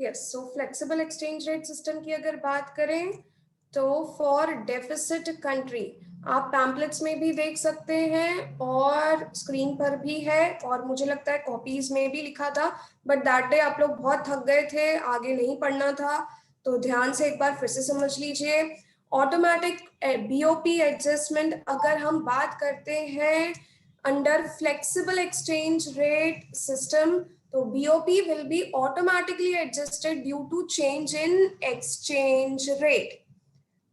Yes, सो flexible exchange rate system की अगर बात करें तो फॉर डेफिसिट कंट्री, आप पैम्पलेट्स में भी देख सकते हैं और स्क्रीन पर भी है, और मुझे लगता है कॉपीज में भी लिखा था, बट दैट डे आप लोग बहुत थक गए थे, आगे नहीं पढ़ना था, तो ध्यान से एक बार फिर से समझ लीजिए। ऑटोमेटिक बीओपी एडजस्टमेंट अगर हम बात करते हैं under flexible exchange rate system, तो BOP will be automatically adjusted due to change in exchange rate.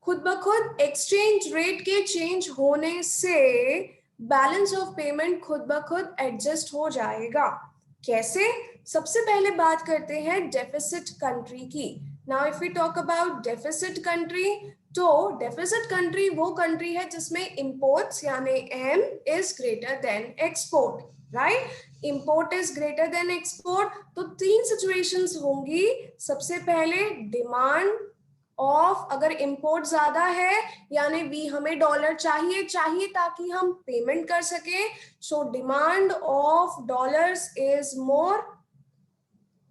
खुद ब खुद एक्सचेंज रेट के चेंज होने से बैलेंस ऑफ पेमेंट खुद ब खुद एडजस्ट हो जाएगा। कैसे? सबसे पहले बात करते हैं डेफिसिट कंट्री की। Now if we talk about deficit country, तो डेफिसिट कंट्री वो कंट्री है जिसमें इंपोर्ट्स यानी M is greater than export, right? Import is greater than export, तो तीन सिचुएशंस होंगी। सबसे पहले डिमांड ऑफ, अगर इंपोर्ट ज्यादा है यानी भी हमें डॉलर चाहिए ताकि हम पेमेंट कर सके, so demand of dollars is more.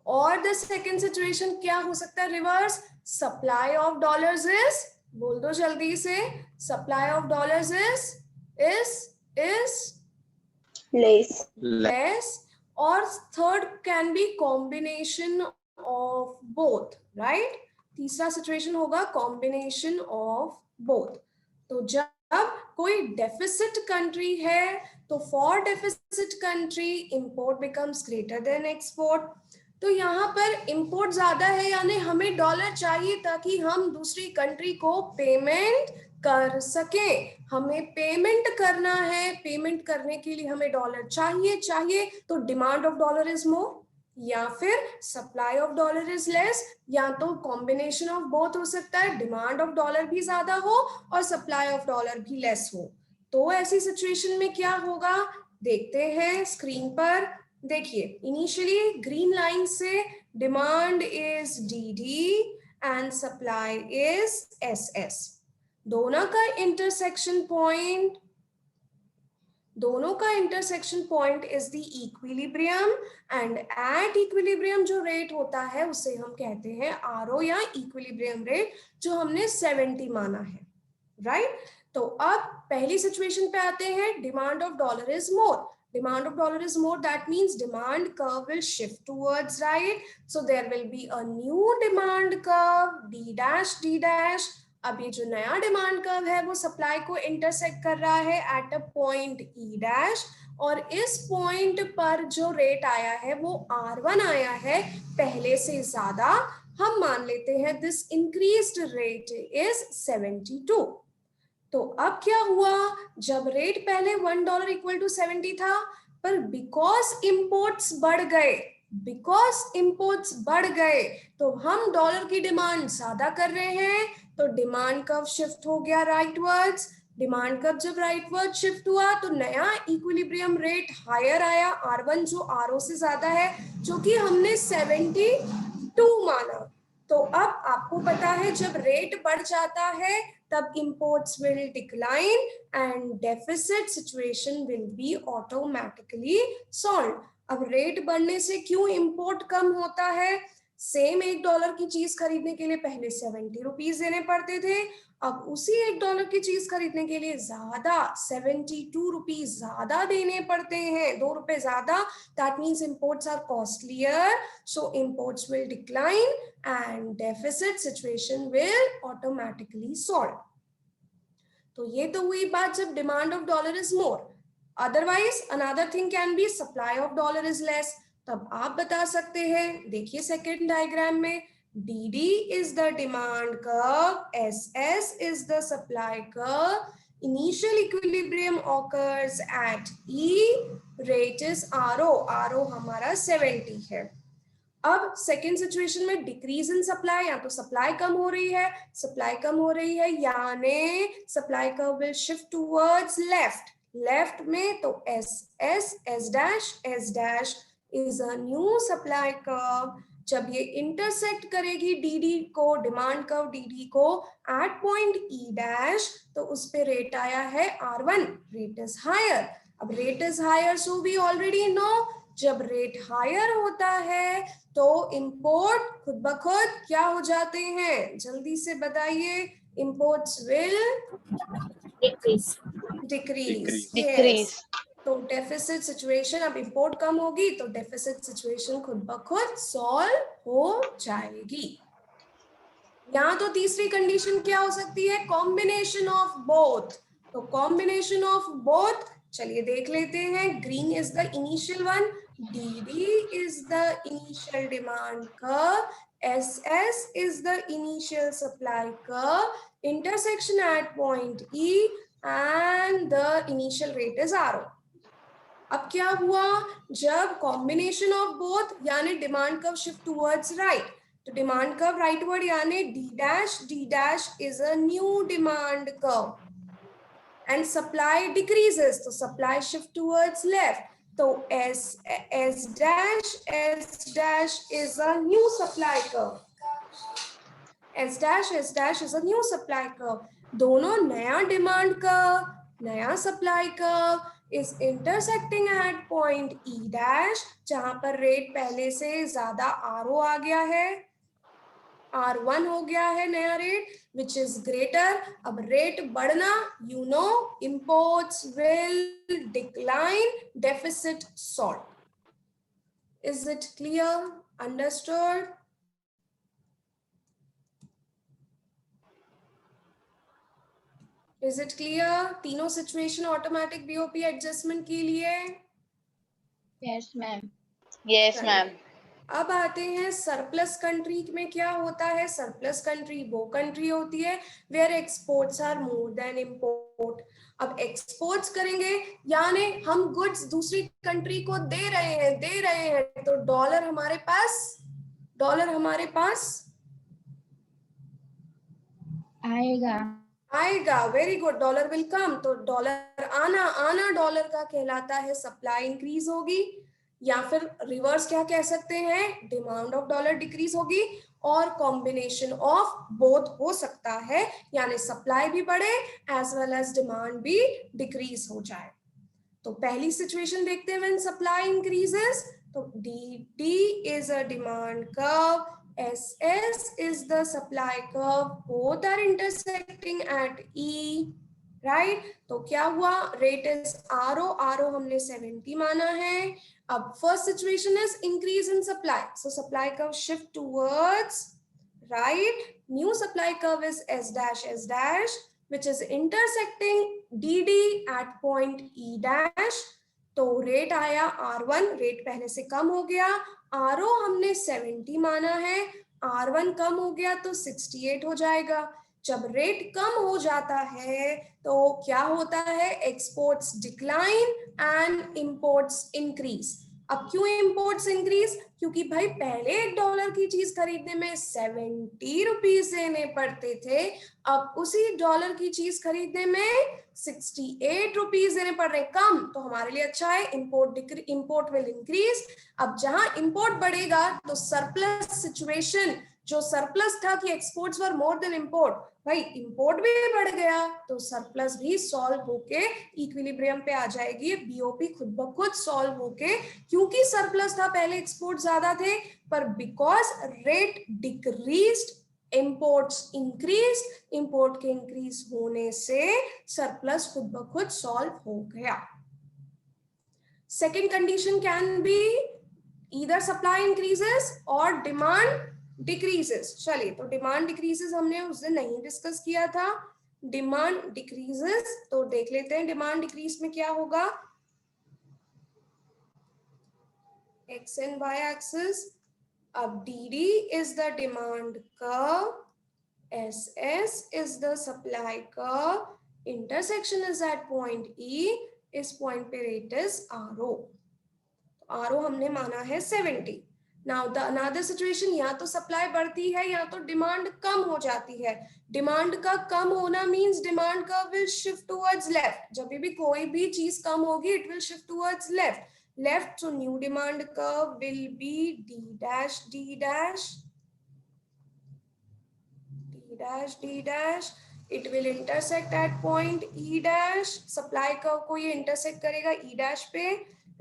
और द सेकेंड सिचुएशन क्या हो सकता है? Reverse, supply of dollars is, बोल दो जल्दी से, supply of dollars is less. और third can be combination of both, right? तीसरा सिचुएशन होगा कॉम्बिनेशन ऑफ बोथ। तो जब कोई डेफिसिट कंट्री है तो for deficit country import becomes greater than export. तो यहाँ पर इंपोर्ट ज्यादा है यानी हमें डॉलर चाहिए ताकि हम दूसरी कंट्री को पेमेंट कर सके, हमें पेमेंट करना है, पेमेंट करने के लिए हमें डॉलर चाहिए, तो demand of dollar is more, या फिर supply of dollar is less, या तो कॉम्बिनेशन ऑफ बोथ हो सकता है, डिमांड ऑफ डॉलर भी ज्यादा हो और सप्लाई ऑफ डॉलर भी लेस हो। तो ऐसी सिचुएशन में क्या होगा देखते हैं स्क्रीन पर। देखिए इनिशियली ग्रीन लाइन से demand is DD and supply is SS। दोनों का intersection point is the equilibrium, and at equilibrium जो रेट होता है उसे हम कहते हैं RO या इक्विलिब्रियम रेट, जो हमने 70 माना है, राइट? तो अब पहली सिचुएशन पे आते हैं, demand of dollar is more. Demand of dollar is more, that means demand curve will shift towards right, so there will be a new demand curve D dash। अब ये जो नया डिमांड कर्व है वो supply को intersect कर रहा है at a point E dash, और इस पॉइंट पर जो रेट आया है वो R1 आया है पहले से ज्यादा। हम मान लेते हैं दिस इंक्रीज्ड रेट इज 72। तो अब क्या हुआ, जब रेट पहले $1 इक्वल टू 70 था, पर बिकॉज इंपोर्ट्स बढ़ गए तो हम डॉलर की डिमांड ज्यादा कर रहे हैं, तो डिमांड कर्व शिफ्ट हो गया राइटवर्ड्स। डिमांड कर्व जब राइटवर्ड शिफ्ट हुआ तो नया इक्विलिब्रियम रेट हायर आया, R1 जो RO से ज्यादा है, जो कि हमने 72 माना। तो अब आपको पता है जब रेट बढ़ जाता है तब imports will decline and deficit situation will be automatically solved। अब रेट बढ़ने से क्यों इंपोर्ट कम होता है? सेम $1 की चीज खरीदने के लिए पहले 70 रुपीज देने पड़ते थे, अब उसी $1 की चीज खरीदने के लिए ज्यादा 72 रुपीज ज्यादा देने पड़ते हैं, 2 रुपए ज्यादा। That means imports are costlier, so imports will decline and deficit situation will automatically solve। तो ये तो हुई बात जब demand of dollar is more. Otherwise another thing can be supply of dollar is less. तब आप बता सकते हैं, देखिए सेकेंड डायग्राम में, DD is the demand curve, SS is the supply curve, initial equilibrium occurs at E, rate is RO हमारा 70 है। अब सेकेंड सिचुएशन में डिक्रीज इन सप्लाई, या तो सप्लाई कम हो रही है यानी supply curve will shift towards left में, तो S dash is a new supply curve. जब ये इंटरसेक्ट करेगी DD को, डिमांड कर्व DD को एट पॉइंट E डैश, तो उस पे रेट आया है R1, रेट इज हायर। अब rate is higher, so we already know जब रेट हायर होता है तो इंपोर्ट खुद ब खुद क्या हो जाते हैं, जल्दी से बताइए। Imports will decrease. Decrease. तो डेफिसिट सिचुएशन, अब इंपोर्ट कम होगी तो डेफिसिट सिचुएशन खुद ब खुद सॉल्व हो जाएगी। यहाँ तो तीसरी कंडीशन क्या हो सकती है, कॉम्बिनेशन ऑफ बोथ। तो कॉम्बिनेशन ऑफ बोथ, चलिए देख लेते हैं। Green is the initial one, D is the initial demand curve, SS is the initial supply curve, intersection at point E and the initial rate is RO. अब क्या हुआ, जब combination of both यानी demand curve shift towards right, तो demand curve rightward यानी D dash is a new demand curve and supply decreases, तो supply shift towards left, तो S dash is a new supply curve, S dash is a new supply curve. दोनों नया demand curve, नया supply curve is intersecting at point E dash, जहां पर rate पहले से ज्यादा RO आ गया है, R1 हो गया है नया रेट, which is greater। अब रेट बढ़ना, you know, imports will decline, deficit salt। Is it clear? Understood? Is it clear? तीनों सिचुएशन ऑटोमेटिक बीओपी एडजस्टमेंट के लिए। Yes, ma'am. Yes, ma'am. अब आते हैं सरप्लस कंट्री में क्या होता है। सरप्लस कंट्री वो कंट्री होती है where exports are more than import. अब एक्सपोर्ट्स करेंगे यानी हम गुड्स दूसरी कंट्री को दे रहे हैं, तो डॉलर हमारे पास आएगा। Very good, dollar will come. तो डॉलर आना डॉलर का कहलाता है सप्लाई इंक्रीज होगी, या फिर रिवर्स क्या कह सकते हैं, डिमांड ऑफ डॉलर डिक्रीज होगी, और कॉम्बिनेशन ऑफ बोथ हो सकता है, यानी सप्लाई भी बढ़े एज वेल एज डिमांड भी डिक्रीज हो जाए। तो पहली सिचुएशन देखते हैं, व्हेन सप्लाई इंक्रीजेस, तो D is a demand curve, SS is the supply curve, both are intersecting at E, right? तो क्या हुआ, rate is RO हमने 70 माना है। अब first situation is increase in supply, so supply curve shift towards right, new supply curve is S dash, which is intersecting DD at point E dash। तो rate आया R1, rate पहले से कम हो गया, RO हमने 70 माना है, R1 कम हो गया तो 68 हो जाएगा। जब रेट कम हो जाता है तो क्या होता है, exports decline and imports increase. अब क्यों इंपोर्ट्स इंक्रीज, क्योंकि भाई पहले $1 की चीज खरीदने में 70 रुपीज देने पड़ते थे, अब उसी डॉलर की चीज खरीदने में 68 रुपीज देने पड़ रहे, कम। तो हमारे लिए अच्छा है, इंपोर्ट विल इंक्रीज। अब जहां इंपोर्ट बढ़ेगा तो सरप्लस सिचुएशन, जो सरप्लस था कि एक्सपोर्ट्स वर मोर देन इंपोर्ट, भाई इंपोर्ट भी बढ़ गया तो सरप्लस भी सॉल्व होके इक्विलिब्रियम पे आ जाएगी, बीओपी खुद ब खुद सॉल्व होके, क्योंकि सरप्लस था पहले एक्सपोर्ट ज्यादा थे, पर because rate decreased imports increase, import के इंक्रीज होने से सरप्लस खुद ब खुद सॉल्व हो गया। Second condition can be either supply increases और demand decreases। चलिए, तो डिमांड डिक्रीजेस हमने उस दिन नहीं डिस्कस किया था। डिमांड डिक्रीजेस तो देख लेते हैं, डिमांड डिक्रीज में क्या होगा, एक्स एंड वाई एक्सिस। अब DD is the demand curve, SS is the supply curve, intersection is at point E, इस पॉइंट पे रेट इज RO, RO हमने माना है 70। नाउ द अनदर सिचुएशन, या तो सप्लाई बढ़ती है या तो डिमांड कम हो जाती है। डिमांड का कम होना मींस डिमांड का विल शिफ्ट टुवर्ड्स लेफ्ट, जब भी कोई भी चीज कम होगी it will shift towards left, so new demand curve will B D dash, it will intersect at point E dash, supply curve को ये इंटरसेक्ट करेगा E dash पे,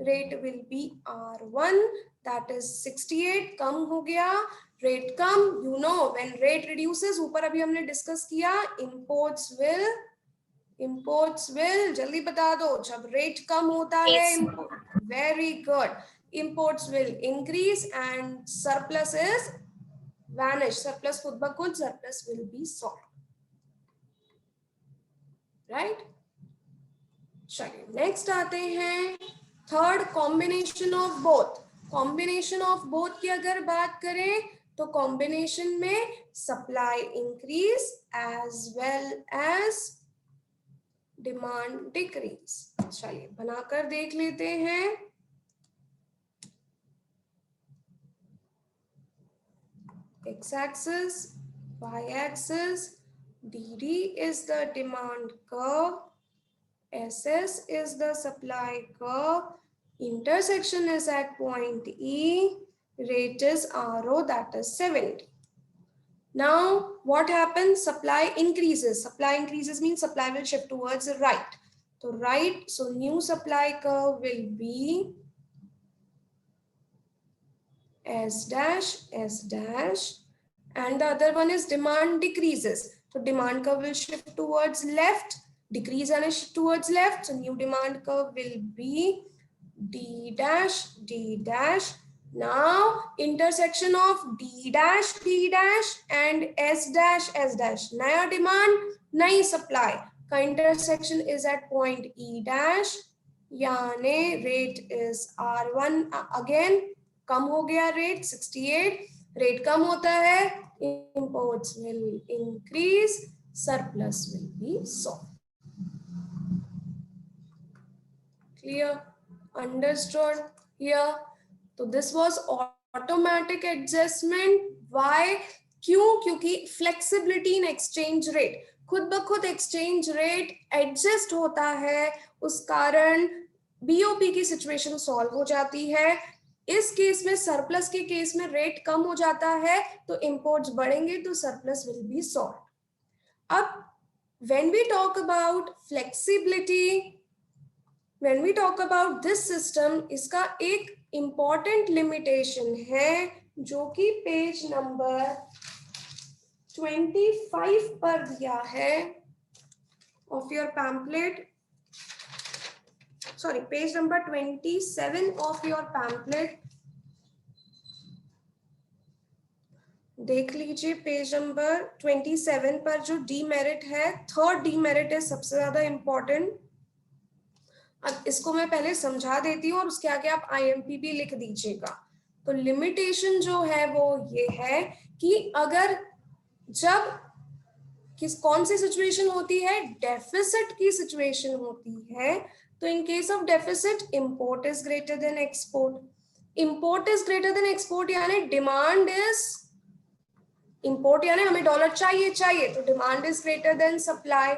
rate will be R1, that is 68. कम हो गया, rate come, you know when rate reduces, ऊपर अभी हमने discuss किया, imports will, जल्दी बता दो, जब rate कम होता है, very good, imports will increase and surplus is vanish, surplus खुद ब खुद surplus will be solved, right? चलिए नेक्स्ट आते हैं third, combination of both. Combination of both की अगर बात करें तो कॉम्बिनेशन में supply increase as well as demand decrease. चलिए बनाकर देख लेते हैं। X axis, Y axis, D is the demand curve, SS is the supply curve, intersection is at point E, rate is RO, that is 70. Now what happens? Supply increases. Supply increases means supply will shift towards the right. So right, so new supply curve will be S dash, and the other one is demand decreases. So demand curve will shift towards left, decrease and shift towards left. So new demand curve will be D dash. Now intersection of D dash and S dash. Naya demand, nayi supply. Ka intersection is at point E dash. यानी rate is R1 again. कम हो गया rate 68, rate कम होता है, imports will increase, surplus will be solved. Clear? Understood here? तो this was automatic adjustment. Why? क्यों? क्योंकि flexibility in exchange rate, खुद ब खुद exchange rate adjust होता है, उस कारण BOP की situation solve हो जाती है। इस केस में सरप्लस के केस में रेट कम हो जाता है तो इंपोर्ट्स बढ़ेंगे तो सरप्लस विल बी सॉल्व। अब when we talk about flexibility, when we talk about this system, इसका एक इंपॉर्टेंट लिमिटेशन है जो कि पेज नंबर 25 पर दिया है of your pamphlet, sorry, page number 27 of your pamphlet. देख लीजिए पेज नंबर 27 पर जो डीमेरिट है, थर्ड डीमेरिट है सबसे ज्यादा इंपॉर्टेंट। अब इसको मैं पहले समझा देती हूँ और उसके आगे आप IMP भी लिख दीजिएगा। तो लिमिटेशन जो है वो ये है कि अगर जब कौन सी सिचुएशन होती है, डेफिसिट की सिचुएशन होती है, तो in case of deficit import is greater than export. Import is greater than export यानी डिमांड इज, इंपोर्ट यानी हमें डॉलर चाहिए, तो demand is greater then supply.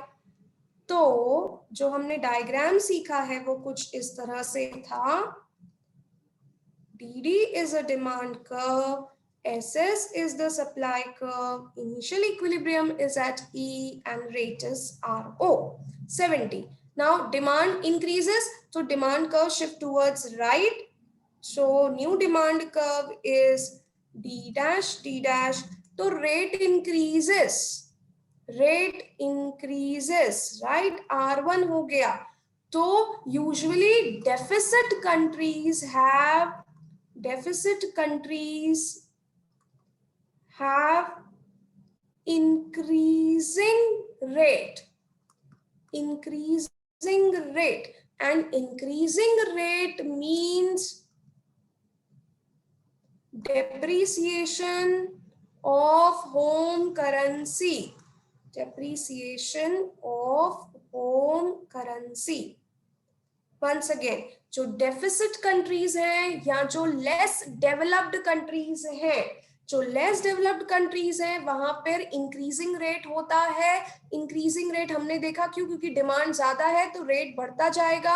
तो जो हमने डायग्राम सीखा है वो कुछ इस तरह से था। DD is a demand curve, SS is the supply curve, initial equilibrium is at E and rate is RO 70. Now demand increases, so demand curve shift towards right. So new demand curve is D dash, so rate increases, right? R1 हो गया। तो usually deficit countries have increasing rate, and increasing rate means depreciation of home currency, once again जो deficit countries हैं या जो less developed countries हैं, जो less developed countries हैं वहां पर इंक्रीजिंग रेट होता है। इंक्रीजिंग रेट हमने देखा क्यों? क्योंकि डिमांड ज्यादा है तो रेट बढ़ता जाएगा,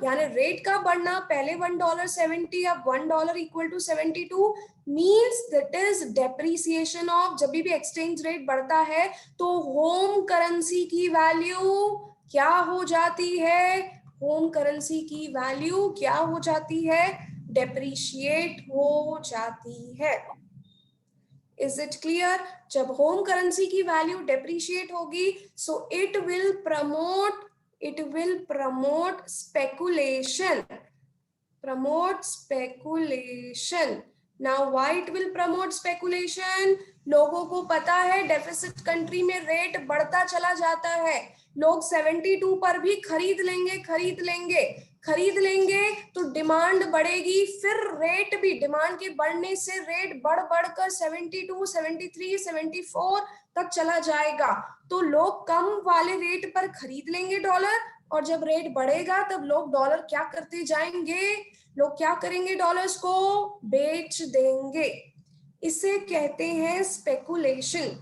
यानी रेट का बढ़ना, पहले $1.70 अब $1 equal to 72 means that is depreciation of. जब भी एक्सचेंज रेट बढ़ता है तो होम करेंसी की वैल्यू क्या हो जाती है? होम करेंसी की वैल्यू क्या हो जाती है, डेप्रिशिएट हो जाती है। Is it clear? जब होम करेंसी की वैल्यू डेप्रिशिएट होगी, so it will promote speculation, now why it will promote speculation? लोगों को पता है डेफिसिट कंट्री में रेट बढ़ता चला जाता है, लोग 72 पर भी खरीद लेंगे तो डिमांड बढ़ेगी, फिर रेट भी, डिमांड के बढ़ने से रेट बढ़कर 72, 73, 74 तक चला जाएगा, तो लोग कम वाले रेट पर खरीद लेंगे डॉलर, और जब रेट बढ़ेगा तब लोग डॉलर क्या करते जाएंगे, लोग क्या करेंगे, डॉलर्स को बेच देंगे। इसे कहते हैं स्पेकुलेशन।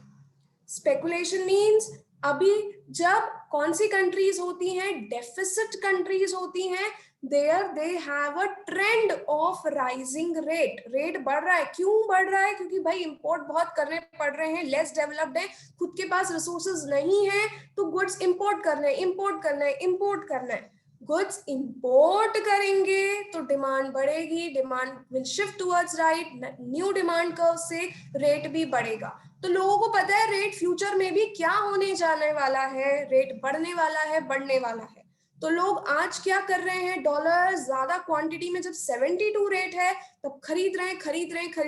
स्पेकुलेशन मीन्स अभी जब कौन सी कंट्रीज होती हैं, डेफिसिट कंट्रीज होती हैं, there they have a trend of rising rate, rate बढ़ रहा है, क्यों बढ़ रहा है, क्योंकि भाई इंपोर्ट बहुत करने पड़ रहे हैं, लेस डेवलप्ड है, खुद के पास रिसोर्सेज नहीं है, तो गुड्स इंपोर्ट करना है, गुड्स इंपोर्ट करेंगे तो डिमांड बढ़ेगी, demand will shift towards right, new demand curve से रेट भी बढ़ेगा। तो लोगों को पता है रेट फ्यूचर में भी क्या होने जाने वाला है, रेट बढ़ने वाला है, तो लोग आज क्या कर रहे हैं, डॉलर ज्यादा क्वांटिटी में जब 72 रेट है तब खरीद रहे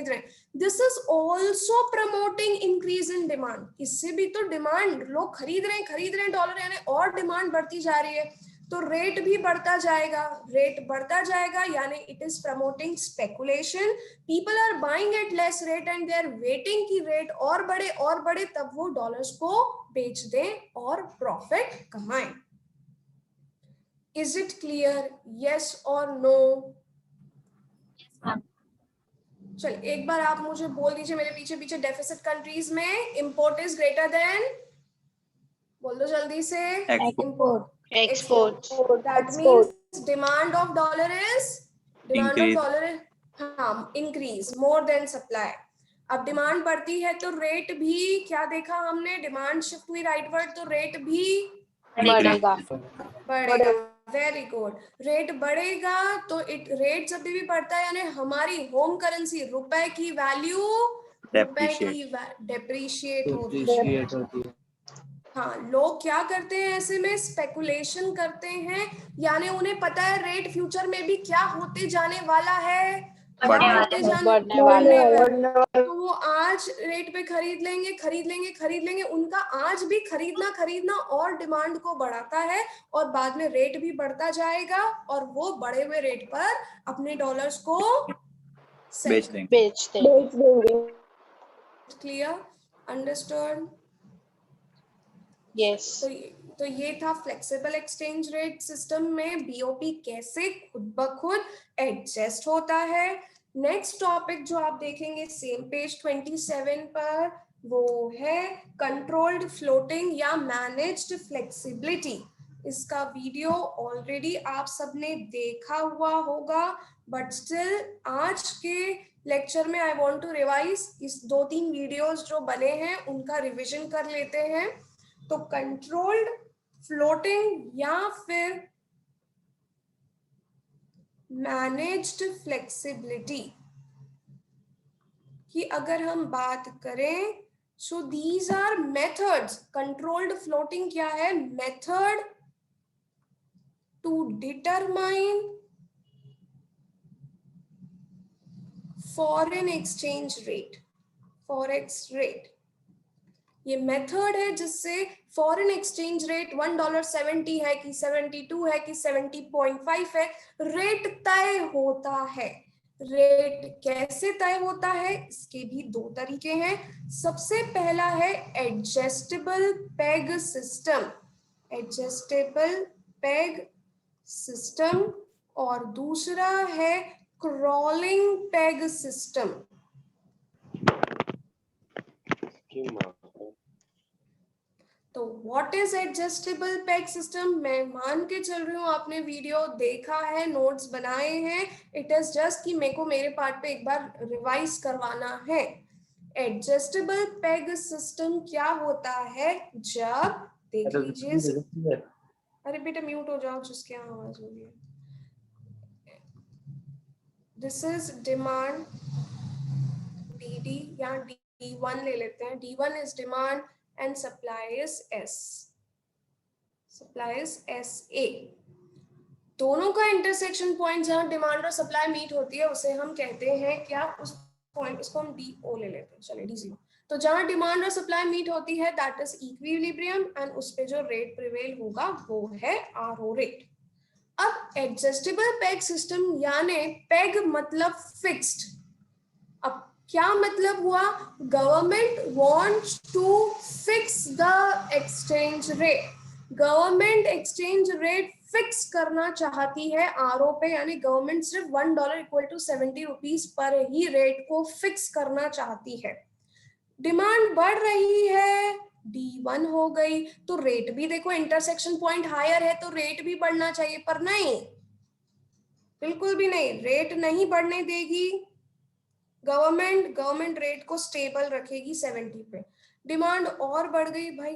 हैं। This is also promoting increase in demand, इससे भी तो डिमांड, लोग खरीद रहे हैं डॉलर, यानी और डिमांड बढ़ती जा रही है, तो रेट भी बढ़ता जाएगा, यानी it is promoting speculation, people are buying at less rate and they are waiting कि रेट और बढ़े तब वो डॉलर्स को बेच दें और प्रॉफिट कमाएं। Is it clear? यस और नो? चल एक बार आप मुझे बोल दीजिए मेरे पीछे डेफिसिट कंट्रीज में इंपोर्ट इज ग्रेटर देन, बोल दो जल्दी से, export. That means demand of dollar is हाँ इंक्रीज मोर देन सप्लाई। अब डिमांड बढ़ती है तो रेट भी, क्या देखा हमने, डिमांड शिफ्ट हुई राइटवर्ड तो रेट भी बढ़ेगा। वेरी गुड, रेट बढ़ेगा तो रेट जब भी बढ़ता है यानी हमारी होम करेंसी रुपए की वैल्यू डेप्रिशिएट होती है। हाँ, लोग क्या करते हैं ऐसे में, स्पेकुलेशन करते हैं, यानी उन्हें पता है रेट फ्यूचर में भी क्या होते जाने वाला है, बढ़ने वाला। तो वो आज रेट पे खरीद लेंगे, उनका आज भी खरीदना और डिमांड को बढ़ाता है, और बाद में रेट भी बढ़ता जाएगा और वो बढ़े हुए रेट पर अपने डॉलर्स को बेच देंगे। क्लियर? अंडरस्टूड? यस। तो ये था फ्लेक्सिबल एक्सचेंज रेट सिस्टम में बीओपी कैसे खुद ब खुद एडजस्ट होता है। नेक्स्ट टॉपिक जो आप देखेंगे सेम पेज 27 पर, वो है कंट्रोल्ड फ्लोटिंग या मैनेज्ड फ्लेक्सिबिलिटी। इसका वीडियो ऑलरेडी आप सबने देखा हुआ होगा, बट स्टिल आज के लेक्चर में आई वांट टू रिवाइज, इस 2-3 वीडियोस जो बने हैं उनका रिवीजन कर लेते हैं। तो कंट्रोल्ड फ्लोटिंग या फिर मैनेज्ड फ्लेक्सिबिलिटी की अगर हम बात करें, so these are methods. Controlled floating क्या है? Method to determine foreign exchange rate, forex rate. ये मेथड है जिससे फॉरेन एक्सचेंज रेट $1.70 है कि 72 है कि 70.5 है, रेट तय होता है। रेट कैसे तय होता है, इसके भी 2 तरीके हैं। सबसे पहला है एडजस्टेबल पेग सिस्टम, और दूसरा है क्रॉलिंग पेग सिस्टम। तो what is adjustable peg system? मैं मान के चल रही हूँ आपने वीडियो देखा है, नोट्स बनाए हैं, इट इज जस्ट कि मेरे को मेरे पार्ट पे एक बार रिवाइज करवाना है। एडजस्टेबल पेग सिस्टम क्या होता है? जब देख लीजिए अरे बेटा म्यूट हो जाओ, जिसके यहाँ आवाज हो रही है। दिस इज डिमांड DD या D1 ले लेते हैं। D1 is demand and supply is S। Supply is SA। दोनों का इंटरसेक्शन पॉइंट जहां डिमांड और सप्लाई मीट होती है उसे हम कहते हैं क्या, उस पॉइंट, इसको हम DO ले लेते हैं, चलिए D0। तो जहां डिमांड और सप्लाई मीट होती है दैट इज इक्विलिब्रियम एंड उस पे जो रेट प्रिवेल होगा वो है RO रेट। अब एडजस्टेबल पेग सिस्टम यानी पेग मतलब फिक्स्ड। अब क्या मतलब हुआ, government wants to fix the exchange rate. Government exchange rate fix करना चाहती है RO पे, यानी गवर्नमेंट सिर्फ $1 equal to 70 rupees per he rate को फिक्स करना चाहती है। डिमांड बढ़ रही है, D1 हो गई, तो रेट भी देखो इंटरसेक्शन पॉइंट हायर है तो रेट भी बढ़ना चाहिए, पर नहीं, बिल्कुल भी नहीं, रेट नहीं बढ़ने देगी गवर्नमेंट रेट को स्टेबल रखेगी 70 पे। डिमांड और बढ़ गई भाई,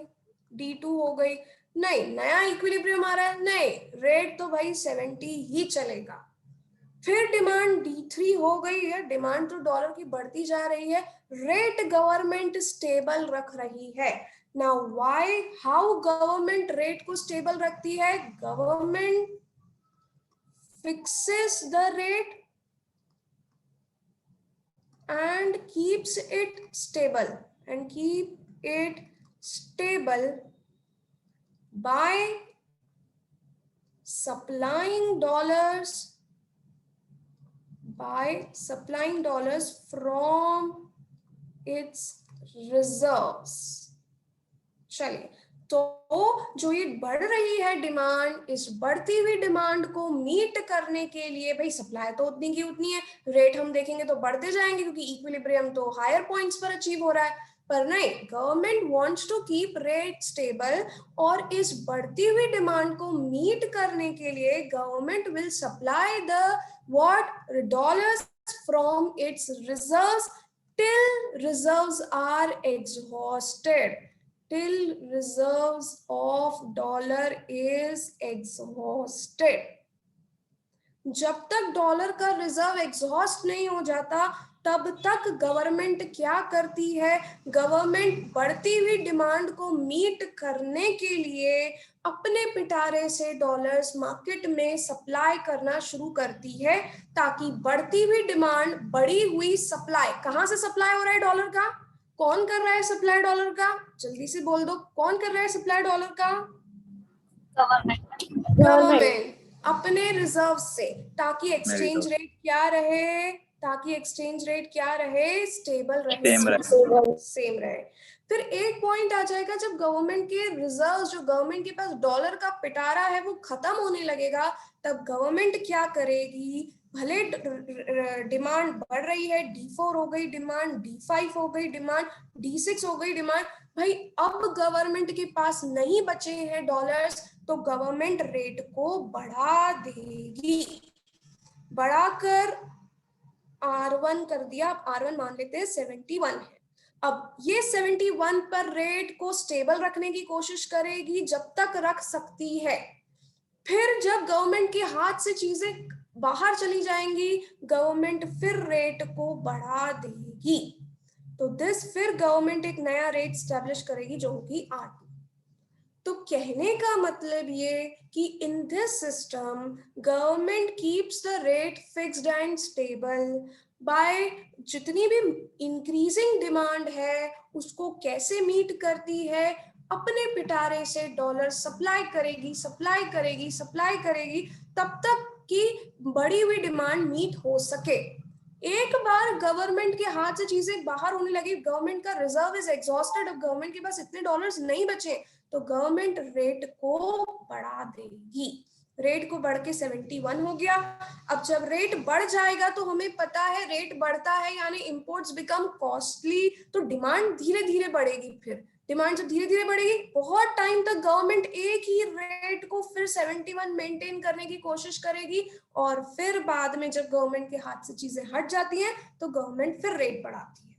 D2 हो गई, नहीं नया इक्विलिब्रियम आ रहा है, नहीं रेट तो भाई 70 ही चलेगा। फिर डिमांड D3 हो गई है, डिमांड तो डॉलर की बढ़ती जा रही है, रेट गवर्नमेंट स्टेबल रख रही है। Now why, how government rate को स्टेबल रखती है, government fixes the rate and keeps it stable by supplying dollars from its reserves। चलिए, तो जो ये बढ़ रही है डिमांड, इस बढ़ती हुई डिमांड को मीट करने के लिए, भाई सप्लाई तो उतनी की उतनी है, रेट हम देखेंगे तो बढ़ते जाएंगे क्योंकि इक्विलिब्रियम तो हायर पॉइंट्स पर अचीव हो रहा है, पर नहीं, government wants to keep rate stable, और इस बढ़ती हुई डिमांड को मीट करने के लिए government will supply the what dollars from its reserves till reserves are exhausted, till reserves of dollar is exhausted। जब तक डॉलर का रिजर्व एग्जॉस्ट नहीं हो जाता तब तक गवर्नमेंट क्या करती है, गवर्नमेंट बढ़ती हुई डिमांड को मीट करने के लिए अपने पिटारे से डॉलर्स मार्केट में सप्लाई करना शुरू करती है, ताकि बढ़ती हुई डिमांड, बढ़ी हुई सप्लाई, कहां से सप्लाई हो रहा है डॉलर का, कौन कर रहा है सप्लाई डॉलर का, जल्दी से बोल दो, कौन कर रहा है सप्लाई डॉलर का, गवर्नमेंट अपने रिजर्व से, ताकि एक्सचेंज रेट क्या रहे, स्टेबल रहे, सेम रहे। फिर एक पॉइंट आ जाएगा जब गवर्नमेंट के रिजर्व, जो गवर्नमेंट के पास डॉलर का पिटारा है वो खत्म होने लगेगा, तब गवर्नमेंट क्या करेगी, भले डिमांड बढ़ रही है, D4 हो गई डिमांड, D5 हो गई डिमांड, D6 हो गई डिमांड, भाई अब गवर्नमेंट के पास नहीं बचे हैं डॉलर्स, तो गवर्नमेंट रेट को बढ़ा देगी, बढ़ाकर R1 कर दिया, R1 मान लेते हैं 71 है। अब ये 71 पर रेट को स्टेबल रखने की कोशिश करेगी जब तक रख सकती है, फिर जब गवर्नमेंट के हाथ से चीजें बाहर चली जाएंगी गवर्नमेंट फिर रेट को बढ़ा देगी, तो फिर गवर्नमेंट एक नया रेट स्टैब्लिश करेगी जो होगी R2। तो कहने का मतलब ये कि in this system government keeps the rate fixed and stable by, जितनी भी इंक्रीजिंग डिमांड है उसको कैसे मीट करती है, अपने पिटारे से डॉलर सप्लाई करेगी तब तक कि बढ़ी हुई डिमांड मीट हो सके। एक बार गवर्नमेंट के हाथ से चीजें बाहर होने लगी, गवर्नमेंट का रिजर्व इज एग्जॉस्टेड, अब गवर्नमेंट के पास इतने डॉलर्स नहीं बचे, तो गवर्नमेंट रेट को बढ़ा देगी, रेट को बढ़ के 71 हो गया। अब जब रेट बढ़ जाएगा तो हमें पता है रेट बढ़ता है यानी इंपोर्ट्स बिकम कॉस्टली, तो डिमांड धीरे धीरे बढ़ेगी, फिर डिमांड जब धीरे धीरे बढ़ेगी बहुत टाइम तक गवर्नमेंट एक ही रेट को फिर 71 मेंटेन करने की कोशिश करेगी, और फिर बाद में जब गवर्नमेंट के हाथ से चीजें हट जाती हैं तो गवर्नमेंट फिर रेट बढ़ाती है।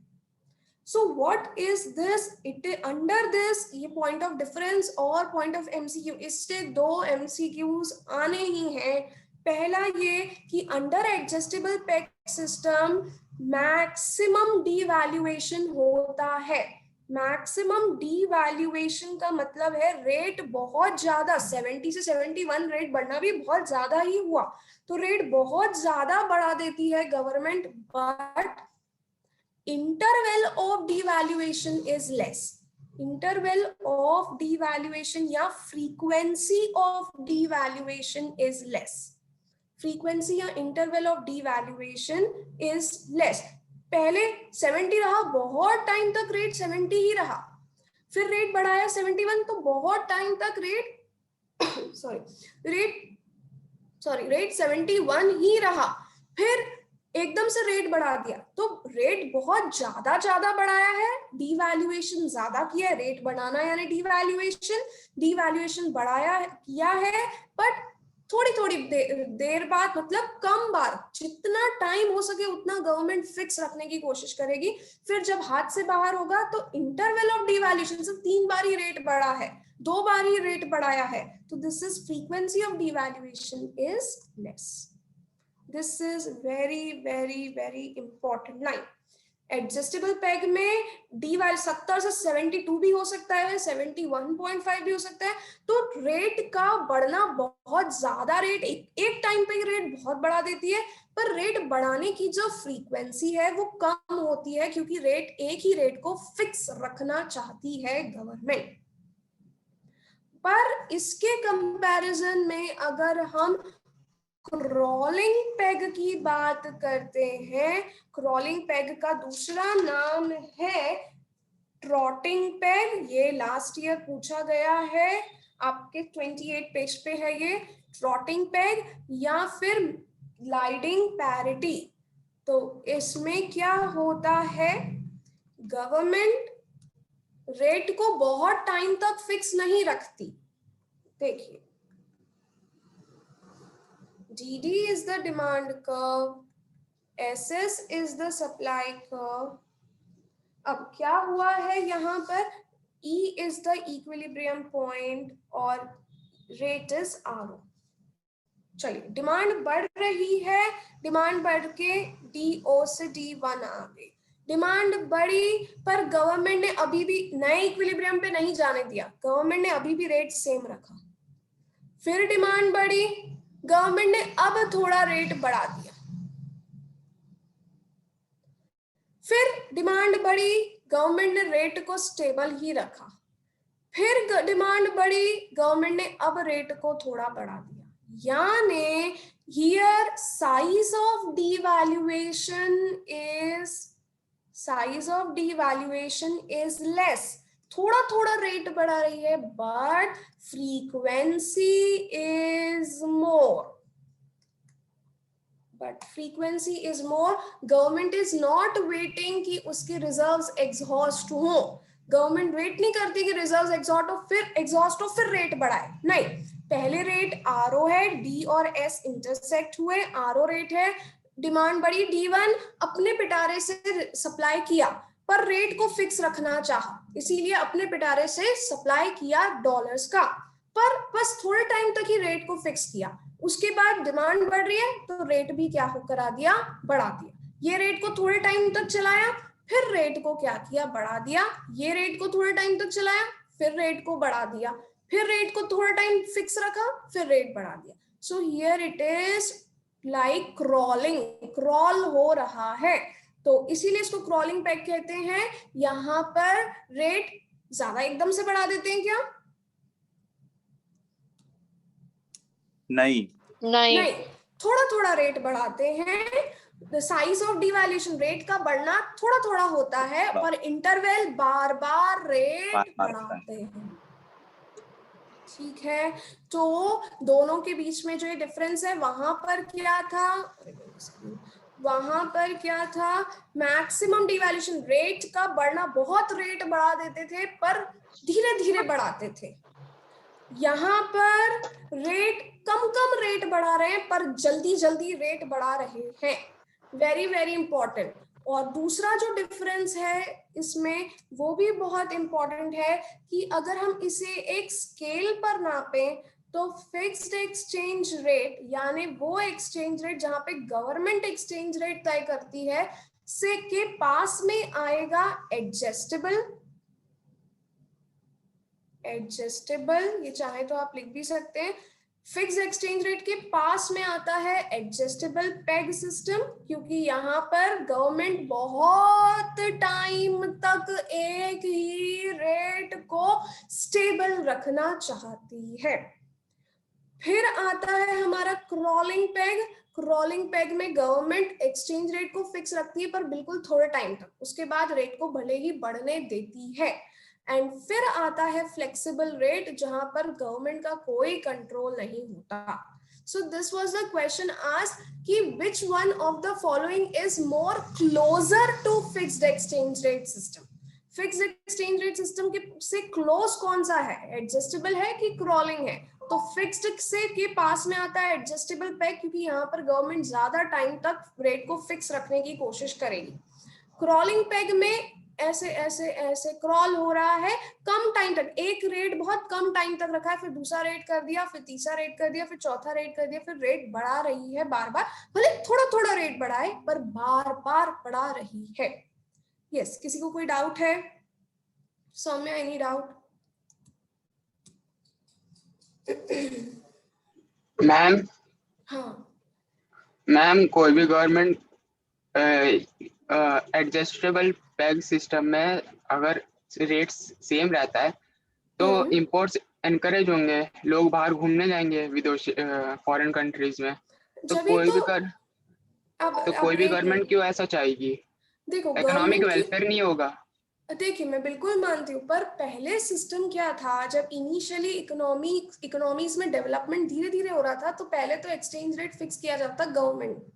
So what is this? It under this ये point of difference और point of MCQ, इससे दो MCQs आने ही हैं। पहला ये कि under adjustable peg system maximum devaluation होता है। मैक्सिमम डीवैल्यूएशन का मतलब है रेट बहुत ज्यादा 70 से 71 रेट बढ़ना भी बहुत ज्यादा ही हुआ, तो रेट बहुत ज्यादा बढ़ा देती है government, but interval of devaluation is less. Interval of devaluation या frequency of devaluation is less. Frequency या interval of devaluation is less. पहले 70 रहा, बहुत टाइम तक रेट 70 ही रहा, फिर रेट बढ़ाया 71, तो बहुत टाइम तक रेट 71 ही रहा, फिर एकदम से रेट बढ़ा दिया, तो रेट बहुत ज्यादा बढ़ाया है, डीवैल्यूएशन ज्यादा किया है। रेट बढ़ाना यानी डीवैल्यूएशन बढ़ाया किया है, बट थोड़ी देर बाद, मतलब कम बार, जितना टाइम हो सके उतना गवर्नमेंट फिक्स रखने की कोशिश करेगी। फिर जब हाथ से बाहर होगा तो इंटरवल ऑफ डीवैल्यूएशन, सिर्फ 3 बार ही रेट बढ़ा है, 2 बार ही रेट बढ़ाया है, तो this is frequency of devaluation is less. This is very important line. Adjustable peg में डीवैल्यू 70 से 72 भी हो सकता है, 71.5 भी हो सकता है, तो रेट का बढ़ना बहुत ज्यादा, रेट एक टाइम पे रेट बहुत बढ़ा देती है, पर रेट बढ़ाने की जो फ्रीक्वेंसी है वो कम होती है, क्योंकि एक ही रेट को फिक्स रखना चाहती है गवर्नमेंट। पर इसके कंपैरिजन में अगर हम क्रॉलिंग पेग की बात करते हैं, क्रॉलिंग पेग का दूसरा नाम है ट्रॉटिंग पेग। ये लास्ट ईयर पूछा गया है, आपके 28 पेज पे है ये, ट्रॉटिंग पेग या फिर ग्लाइडिंग पैरिटी। तो इसमें क्या होता है, गवर्नमेंट रेट को बहुत टाइम तक फिक्स नहीं रखती। देखिए, DD is the demand curve, SS is the supply curve। अब क्या हुआ है यहाँ पर, E is the equilibrium point और rate is RO। चलिए, डिमांड बढ़ रही है, डिमांड बढ़ के DO से D1 आ गई, डिमांड बढ़ी, पर गवर्नमेंट ने अभी भी नए इक्विलिब्रियम पे नहीं जाने दिया, गवर्नमेंट ने अभी भी रेट सेम रखा। फिर डिमांड बढ़ी, गवर्नमेंट ने अब थोड़ा रेट बढ़ा दिया, फिर डिमांड बढ़ी, गवर्नमेंट ने रेट को स्टेबल ही रखा, फिर डिमांड बढ़ी, गवर्नमेंट ने अब रेट को थोड़ा बढ़ा दिया। यानी here size of devaluation is less, थोड़ा रेट बढ़ा रही है, but frequency is more. Government is not waiting कि उसके रिजर्व्स एग्जॉस्ट हो, गवर्नमेंट वेट नहीं करती कि रिजर्व्स एग्जॉस्ट हो फिर रेट बढ़ाए, नहीं, पहले रेट आरओ है, डी और एस इंटरसेक्ट हुए, आरओ रेट है, डिमांड बढ़ी, D1 अपने पिटारे से सप्लाई किया, पर रेट को फिक्स रखना चाहा, इसीलिए अपने पिटारे से सप्लाई किया डॉलर्स का, पर बस थोड़े टाइम तक ही रेट को फिक्स किया, उसके बाद डिमांड बढ़ रही है तो रेट भी क्या हो करा दिया, बढ़ा दिया। ये रेट को थोड़े टाइम तक चलाया, फिर रेट को क्या किया, बढ़ा दिया, ये रेट को थोड़े टाइम तक चलाया, फिर रेट को बढ़ा दिया, फिर रेट को थोड़ा टाइम फिक्स रखा, फिर रेट बढ़ा दिया। So here it is like crawling, crawl हो रहा है, तो इसीलिए इसको क्रॉलिंग पेग कहते हैं। यहाँ पर रेट ज्यादा एकदम से बढ़ा देते हैं क्या, नहीं, थोड़ा रेट बढ़ाते हैं। The size of devaluation, rate का बढ़ना थोड़ा होता है, पर इंटरवल बार रेट बढ़ाते हैं। ठीक है, तो दोनों के बीच में जो ये डिफरेंस है, वहां पर क्या था, मैक्सिमम डिवैल्यूएशन, रेट का बढ़ना, बहुत रेट बढ़ा देते थे पर धीरे बढ़ाते थे। यहाँ पर रेट कम रेट बढ़ा रहे हैं पर जल्दी रेट बढ़ा रहे हैं। Very important. और दूसरा जो डिफरेंस है इसमें वो भी बहुत इंपॉर्टेंट है कि अगर हम इसे एक स्केल पर नापें तो फिक्स्ड एक्सचेंज रेट यानी वो एक्सचेंज रेट जहां पे गवर्नमेंट एक्सचेंज रेट तय करती है से के पास में आएगा एडजस्टेबल। ये चाहे तो आप लिख भी सकते हैं। फिक्स एक्सचेंज रेट के पास में आता है एडजस्टेबल पेग सिस्टम, क्योंकि यहाँ पर गवर्नमेंट बहुत टाइम तक एक ही रेट को स्टेबल रखना चाहती है। फिर आता है हमारा क्रॉलिंग पेग। क्रॉलिंग पेग में गवर्नमेंट एक्सचेंज रेट को फिक्स रखती है पर बिल्कुल थोड़े टाइम तक, उसके बाद रेट को भले ही बढ़ने देती है। एंड फिर आता है फ्लेक्सिबल रेट जहां पर गवर्नमेंट का कोई कंट्रोल नहीं होता। So this was the question asked कि which one of the following is more closer to fixed exchange rate system? Fixed exchange rate system के से क्लोज कौन सा है, एडजस्टेबल है कि क्रॉलिंग है? तो फिक्स्ड से के पास में आता है एडजस्टेबल पेग, क्योंकि यहाँ पर गवर्नमेंट ज्यादा टाइम तक रेट को फिक्स रखने की कोशिश करेगी। क्रॉलिंग पेग में ऐसे ऐसे ऐसे क्रॉल हो रहा है कम टाइम तक, एक रेट बहुत कम टाइम तक रखा है, फिर दूसरा रेट कर दिया, फिर तीसरा रेट कर दिया, फिर चौथा रेट कर दिया, फिर रेट बढ़ा रही है बार बार, भले थोड़ा थोड़ा रेट बढ़ाए पर बार बार बढ़ा रही है। यस, किसी को कोई डाउट है? Saumya, any doubt? मैम हाँ मैम, कोई भी गवर्नमेंट एडजस्टेबल पेग सिस्टम में अगर रेट सेम रहता है तो इंपोर्ट्स एनकरेज होंगे, लोग बाहर घूमने जाएंगे विदेशी फॉरेन कंट्रीज में। तो कोई भी गवर्नमेंट क्यों ऐसा चाहेगी? देखो, इकोनॉमिक वेलफेयर नहीं होगा। देखिए, मैं बिल्कुल मानती हूँ, पर पहले सिस्टम क्या था, जब इनिशियली इकोनॉमीज में डेवलपमेंट धीरे धीरे हो रहा था तो पहले तो एक्सचेंज रेट फिक्स किया जाता, गवर्नमेंट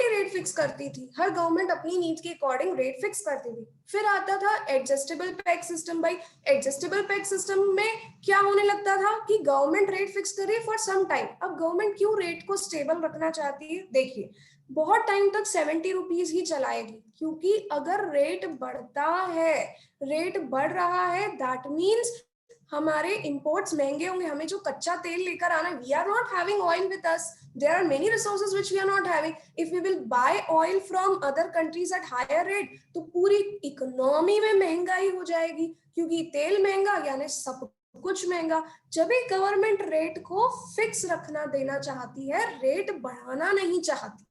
ही रेट फिक्स करती थी, हर गवर्नमेंट अपनी नीड के अकॉर्डिंग रेट फिक्स करती थी। फिर आता था एडजस्टेबल पेग सिस्टम। भाई, एडजस्टेबल पेग सिस्टम में क्या होने लगता था कि गवर्नमेंट रेट फिक्स कर रही है फॉर सम टाइम। अब गवर्नमेंट क्यों रेट को स्टेबल रखना चाहती है? देखिए, बहुत टाइम तक 70 रुपीज ही चलाएगी, क्योंकि अगर रेट बढ़ रहा है दैट मीन्स हमारे इंपोर्ट्स महंगे होंगे, हमें जो कच्चा तेल लेकर आना है, we are not having oil with us, there are many resources which we are not having. If we will buy oil from other countries at higher rate, तो पूरी इकोनॉमी में महंगाई हो जाएगी, क्योंकि तेल महंगा यानी सब कुछ महंगा। जब भी गवर्नमेंट रेट को फिक्स रखना देना चाहती है, रेट बढ़ाना नहीं चाहती।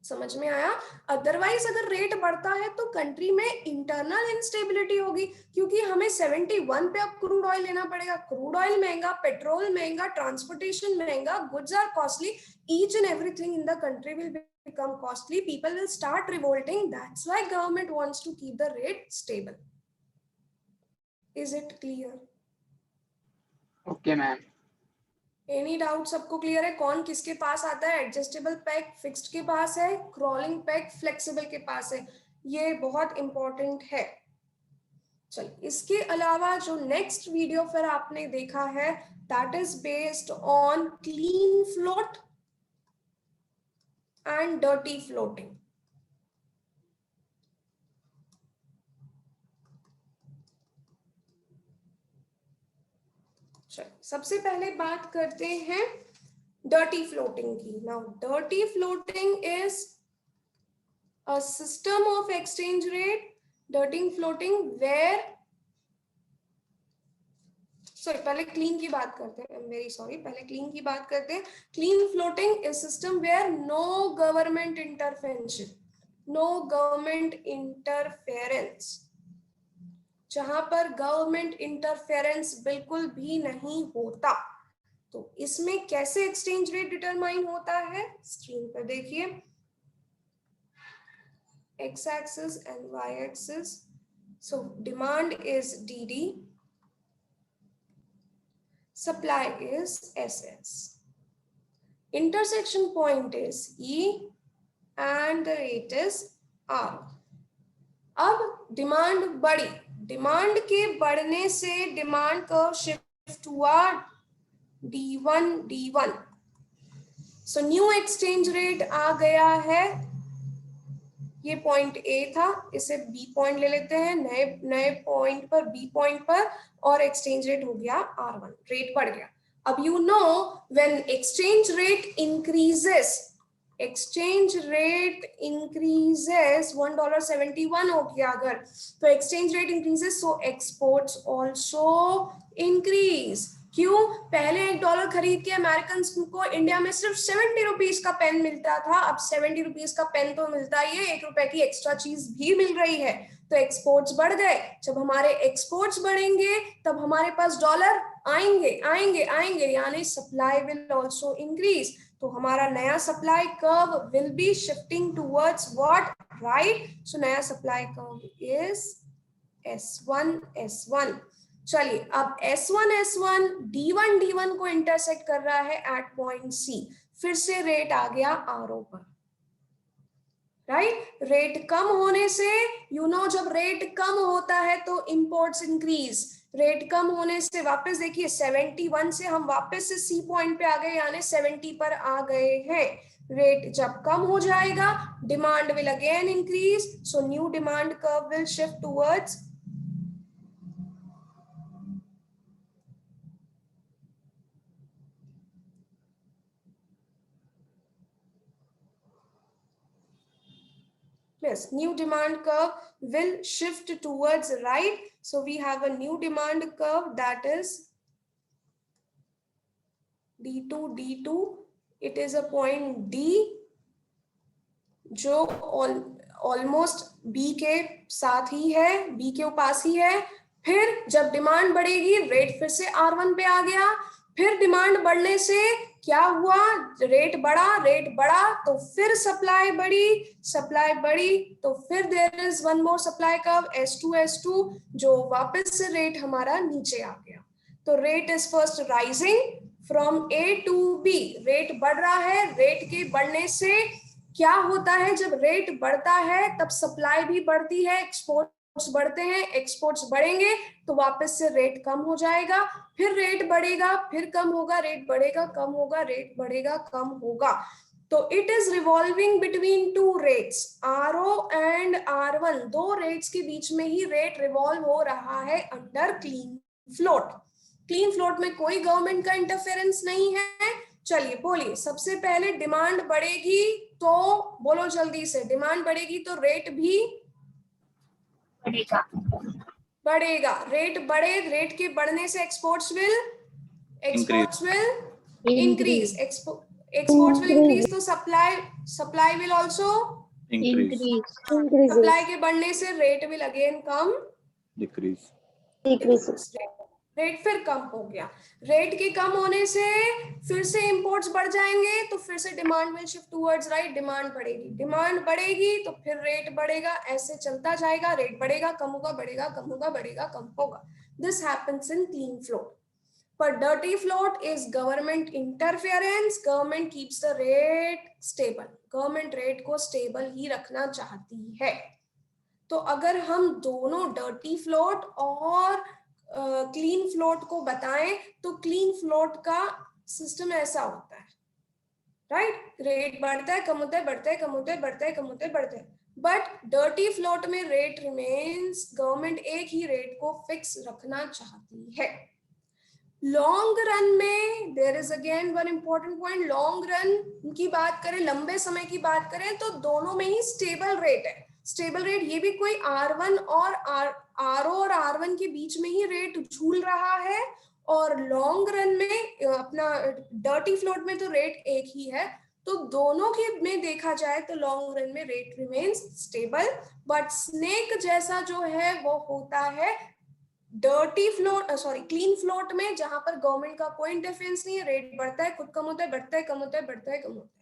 समझ में आया? अदरवाइज अगर रेट बढ़ता है तो कंट्री में इंटरनल इंस्टेबिलिटी होगी, क्योंकि हमें 71 पे अब क्रूड ऑयल लेना पड़ेगा। क्रूड ऑयल महंगा, पेट्रोल महंगा, ट्रांसपोर्टेशन महंगा, goods are costly, each and everything in the country will become costly, people will start revolting. That's why government wants to keep the rate stable. Is it clear? Okay ma'am. Any doubt? सबको clear है कौन किसके पास आता है? Adjustable pack fixed के पास है, crawling pack flexible के पास है। ये बहुत इंपॉर्टेंट है। चलिए, इसके अलावा जो नेक्स्ट वीडियो फिर आपने देखा है that is based on clean float and dirty floating. सबसे पहले बात करते हैं डर्टी फ्लोटिंग की। Now dirty floating is a system of exchange rate, dirty floating where, sorry पहले क्लीन की बात करते हैं, वेरी सॉरी, पहले क्लीन की बात करते हैं। Clean floating is system where no government intervention, no government interference, जहां पर गवर्नमेंट इंटरफेरेंस बिल्कुल भी नहीं होता। तो इसमें कैसे एक्सचेंज रेट डिटरमाइन होता है? स्क्रीन पर देखिए, X axis and Y axis. So demand is DD, supply is SS, intersection point is E and the rate is R. अब डिमांड बढ़ी, डिमांड के बढ़ने से डिमांड कर्व शिफ्ट हुआ D1 D1। So new exchange rate आ गया है ये पॉइंट ए था, इसे बी पॉइंट ले लेते हैं, नए पॉइंट पर बी पॉइंट पर, और एक्सचेंज रेट हो गया R1, रेट बढ़ गया। अब you know when exchange rate increases, exchange rate increases, $1.71 हो गया अगर, तो एक्सचेंज रेट इंक्रीजेस, सो एक्सपोर्ट्स ऑल्सो इंक्रीज। क्यों? पहले $1 खरीद के अमेरिकन को इंडिया में सिर्फ 70 रुपीज का पेन मिलता था, अब 70 रुपीज का पेन तो मिलता ही है, ₹1 की एक्स्ट्रा चीज भी मिल रही है, तो एक्सपोर्ट्स बढ़ गए। जब हमारे एक्सपोर्ट्स बढ़ेंगे तब हमारे पास डॉलर आएंगे आएंगे आएंगे, यानी सप्लाई विल ऑल्सो इंक्रीज। तो हमारा नया supply curve will be shifting towards what, right? So नया supply curve is S1 S1। चलिए अब S1 D1 को इंटरसेक्ट कर रहा है एट पॉइंट C, फिर से रेट आ गया RO पर, राइट? रेट कम होने से, यू नो जब रेट कम होता है तो इंपोर्ट्स इंक्रीज, रेट कम होने से वापस देखिए 71 से हम वापस से C पॉइंट पे आ गए, यानी 70 पर आ गए हैं। रेट जब कम हो जाएगा demand will again increase, so new demand curve will shift towards yes, new demand curve will shift towards right. So we have a new demand curve that is D2, it is a point D जो almost B के साथ ही है, B के पास ही है। फिर जब demand बढ़ेगी rate फिर से R1 पे आ गया, फिर डिमांड बढ़ने से क्या हुआ, रेट बढ़ा तो फिर सप्लाई बढ़ी तो फिर there is one more supply curve S2 जो वापस से रेट हमारा नीचे आ गया। तो rate is first rising from A to B, rate बढ़ रहा है। रेट के बढ़ने से क्या होता है, जब रेट बढ़ता है तब सप्लाई भी बढ़ती है, एक्सपोर्ट्स बढ़ते हैं, एक्सपोर्ट्स बढ़ेंगे तो वापस से रेट कम हो जाएगा, फिर रेट बढ़ेगा, फिर कम होगा, रेट बढ़ेगा, कम होगा, रेट बढ़ेगा, कम होगा। तो it is revolving between two rates, RO and R1, दो रेट्स के बीच में ही रेट रिवॉल्व हो रहा है under clean float. Clean float में कोई गवर्नमेंट का इंटरफेरेंस नहीं है। चलिए बोलिए, सबसे पहले डिमांड बढ़ेगी तो बोलो जल्दी से, डिमांड बढ़ेगी तो रेट भी बढ़ेगा। रेट बढ़े, रेट के बढ़ने से exports will increase, exports will increase, तो supply will also increase, supply के बढ़ने से रेट विल अगेन कम डिक्रीज, रेट फिर कम हो गया। रेट के कम होने से फिर से इंपोर्ट्स बढ़ जाएंगे तो फिर से demand will shift towards right, demand बढ़ेगी तो फिर रेट बढ़ेगा, ऐसे चलता जाएगा, रेट बढ़ेगा, कम होगा, बढ़ेगा, कम होगा, बढ़ेगा, कम होगा। This happens in clean float. पर dirty float is government interference, government keeps the rate stable, government rate को स्टेबल ही रखना चाहती है। तो अगर हम दोनों डर्टी फ्लोट और क्लीन फ्लोट को बताएं तो क्लीन फ्लोट का सिस्टम ऐसा होता है, राइट? रेट बढ़ता है, कम होता है, बढ़ता है, कम होता है, बढ़ता है, कम होता है, बढ़ता है। बट डर्टी फ्लोट में रेट रिमेन्स, गवर्नमेंट एक ही रेट को फिक्स रखना चाहती है। लॉन्ग रन में there is again one important point, long run की बात करें, लंबे समय की बात करें तो दोनों में ही स्टेबल रेट है। स्टेबल रेट, ये भी कोई R1 और RO और R1 के बीच में ही रेट झूल रहा है, और लॉन्ग रन में अपना डर्टी फ्लोट में तो रेट एक ही है। तो दोनों के में देखा जाए तो लॉन्ग रन में rate remains stable, but snake जैसा जो है वो होता है dirty float, sorry clean float में, जहां पर गवर्नमेंट का कोई इंटरफेरेंस नहीं है, रेट बढ़ता है, खुद कम होता है, बढ़ता है, कम होता है, बढ़ता है, कम होता है।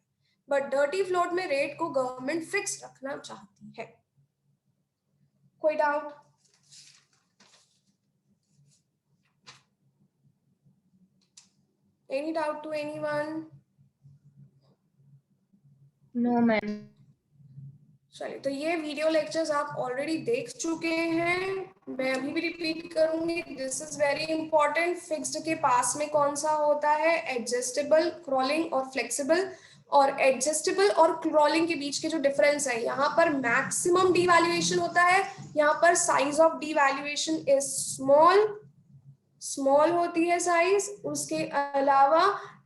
बट डर्टी फ्लोट में रेट को गवर्नमेंट फिक्स रखना चाहती है। कोई doubt? Any doubt to anyone? No ma'am. चलिए, तो ये वीडियो लेक्चर्स आप ऑलरेडी देख चुके हैं, मैं अभी भी रिपीट करूंगी। This is very important. Fixed के पास में कौन सा होता है? एडजस्टेबल, क्रॉलिंग और फ्लेक्सिबल। और एडजस्टेबल और क्रॉलिंग के बीच के जो डिफरेंस है, यहाँ पर मैक्सिमम डीवैल्यूएशन होता है, यहाँ पर size of devaluation is small, small होती है साइज। उसके अलावा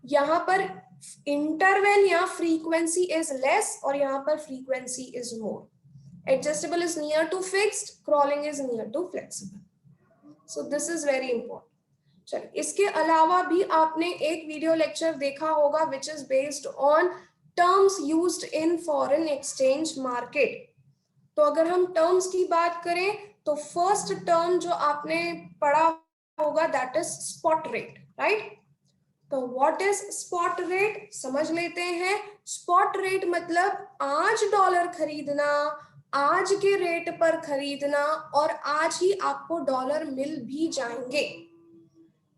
यहाँ पर इंटरवल या फ्रीक्वेंसी इज लेस और यहाँ पर frequency is more. Adjustable is near to fixed, crawling is near to flexible. So this is very important. चलिए, इसके अलावा भी आपने एक वीडियो लेक्चर देखा होगा which is based on terms used in foreign exchange market. तो अगर हम टर्म्स की बात करें तो फर्स्ट टर्म जो आपने पढ़ा होगा that is spot rate, right. तो व्हाट इज स्पॉट रेट समझ लेते हैं। स्पॉट रेट मतलब आज डॉलर खरीदना, आज के रेट पर खरीदना और आज ही आपको डॉलर मिल भी जाएंगे।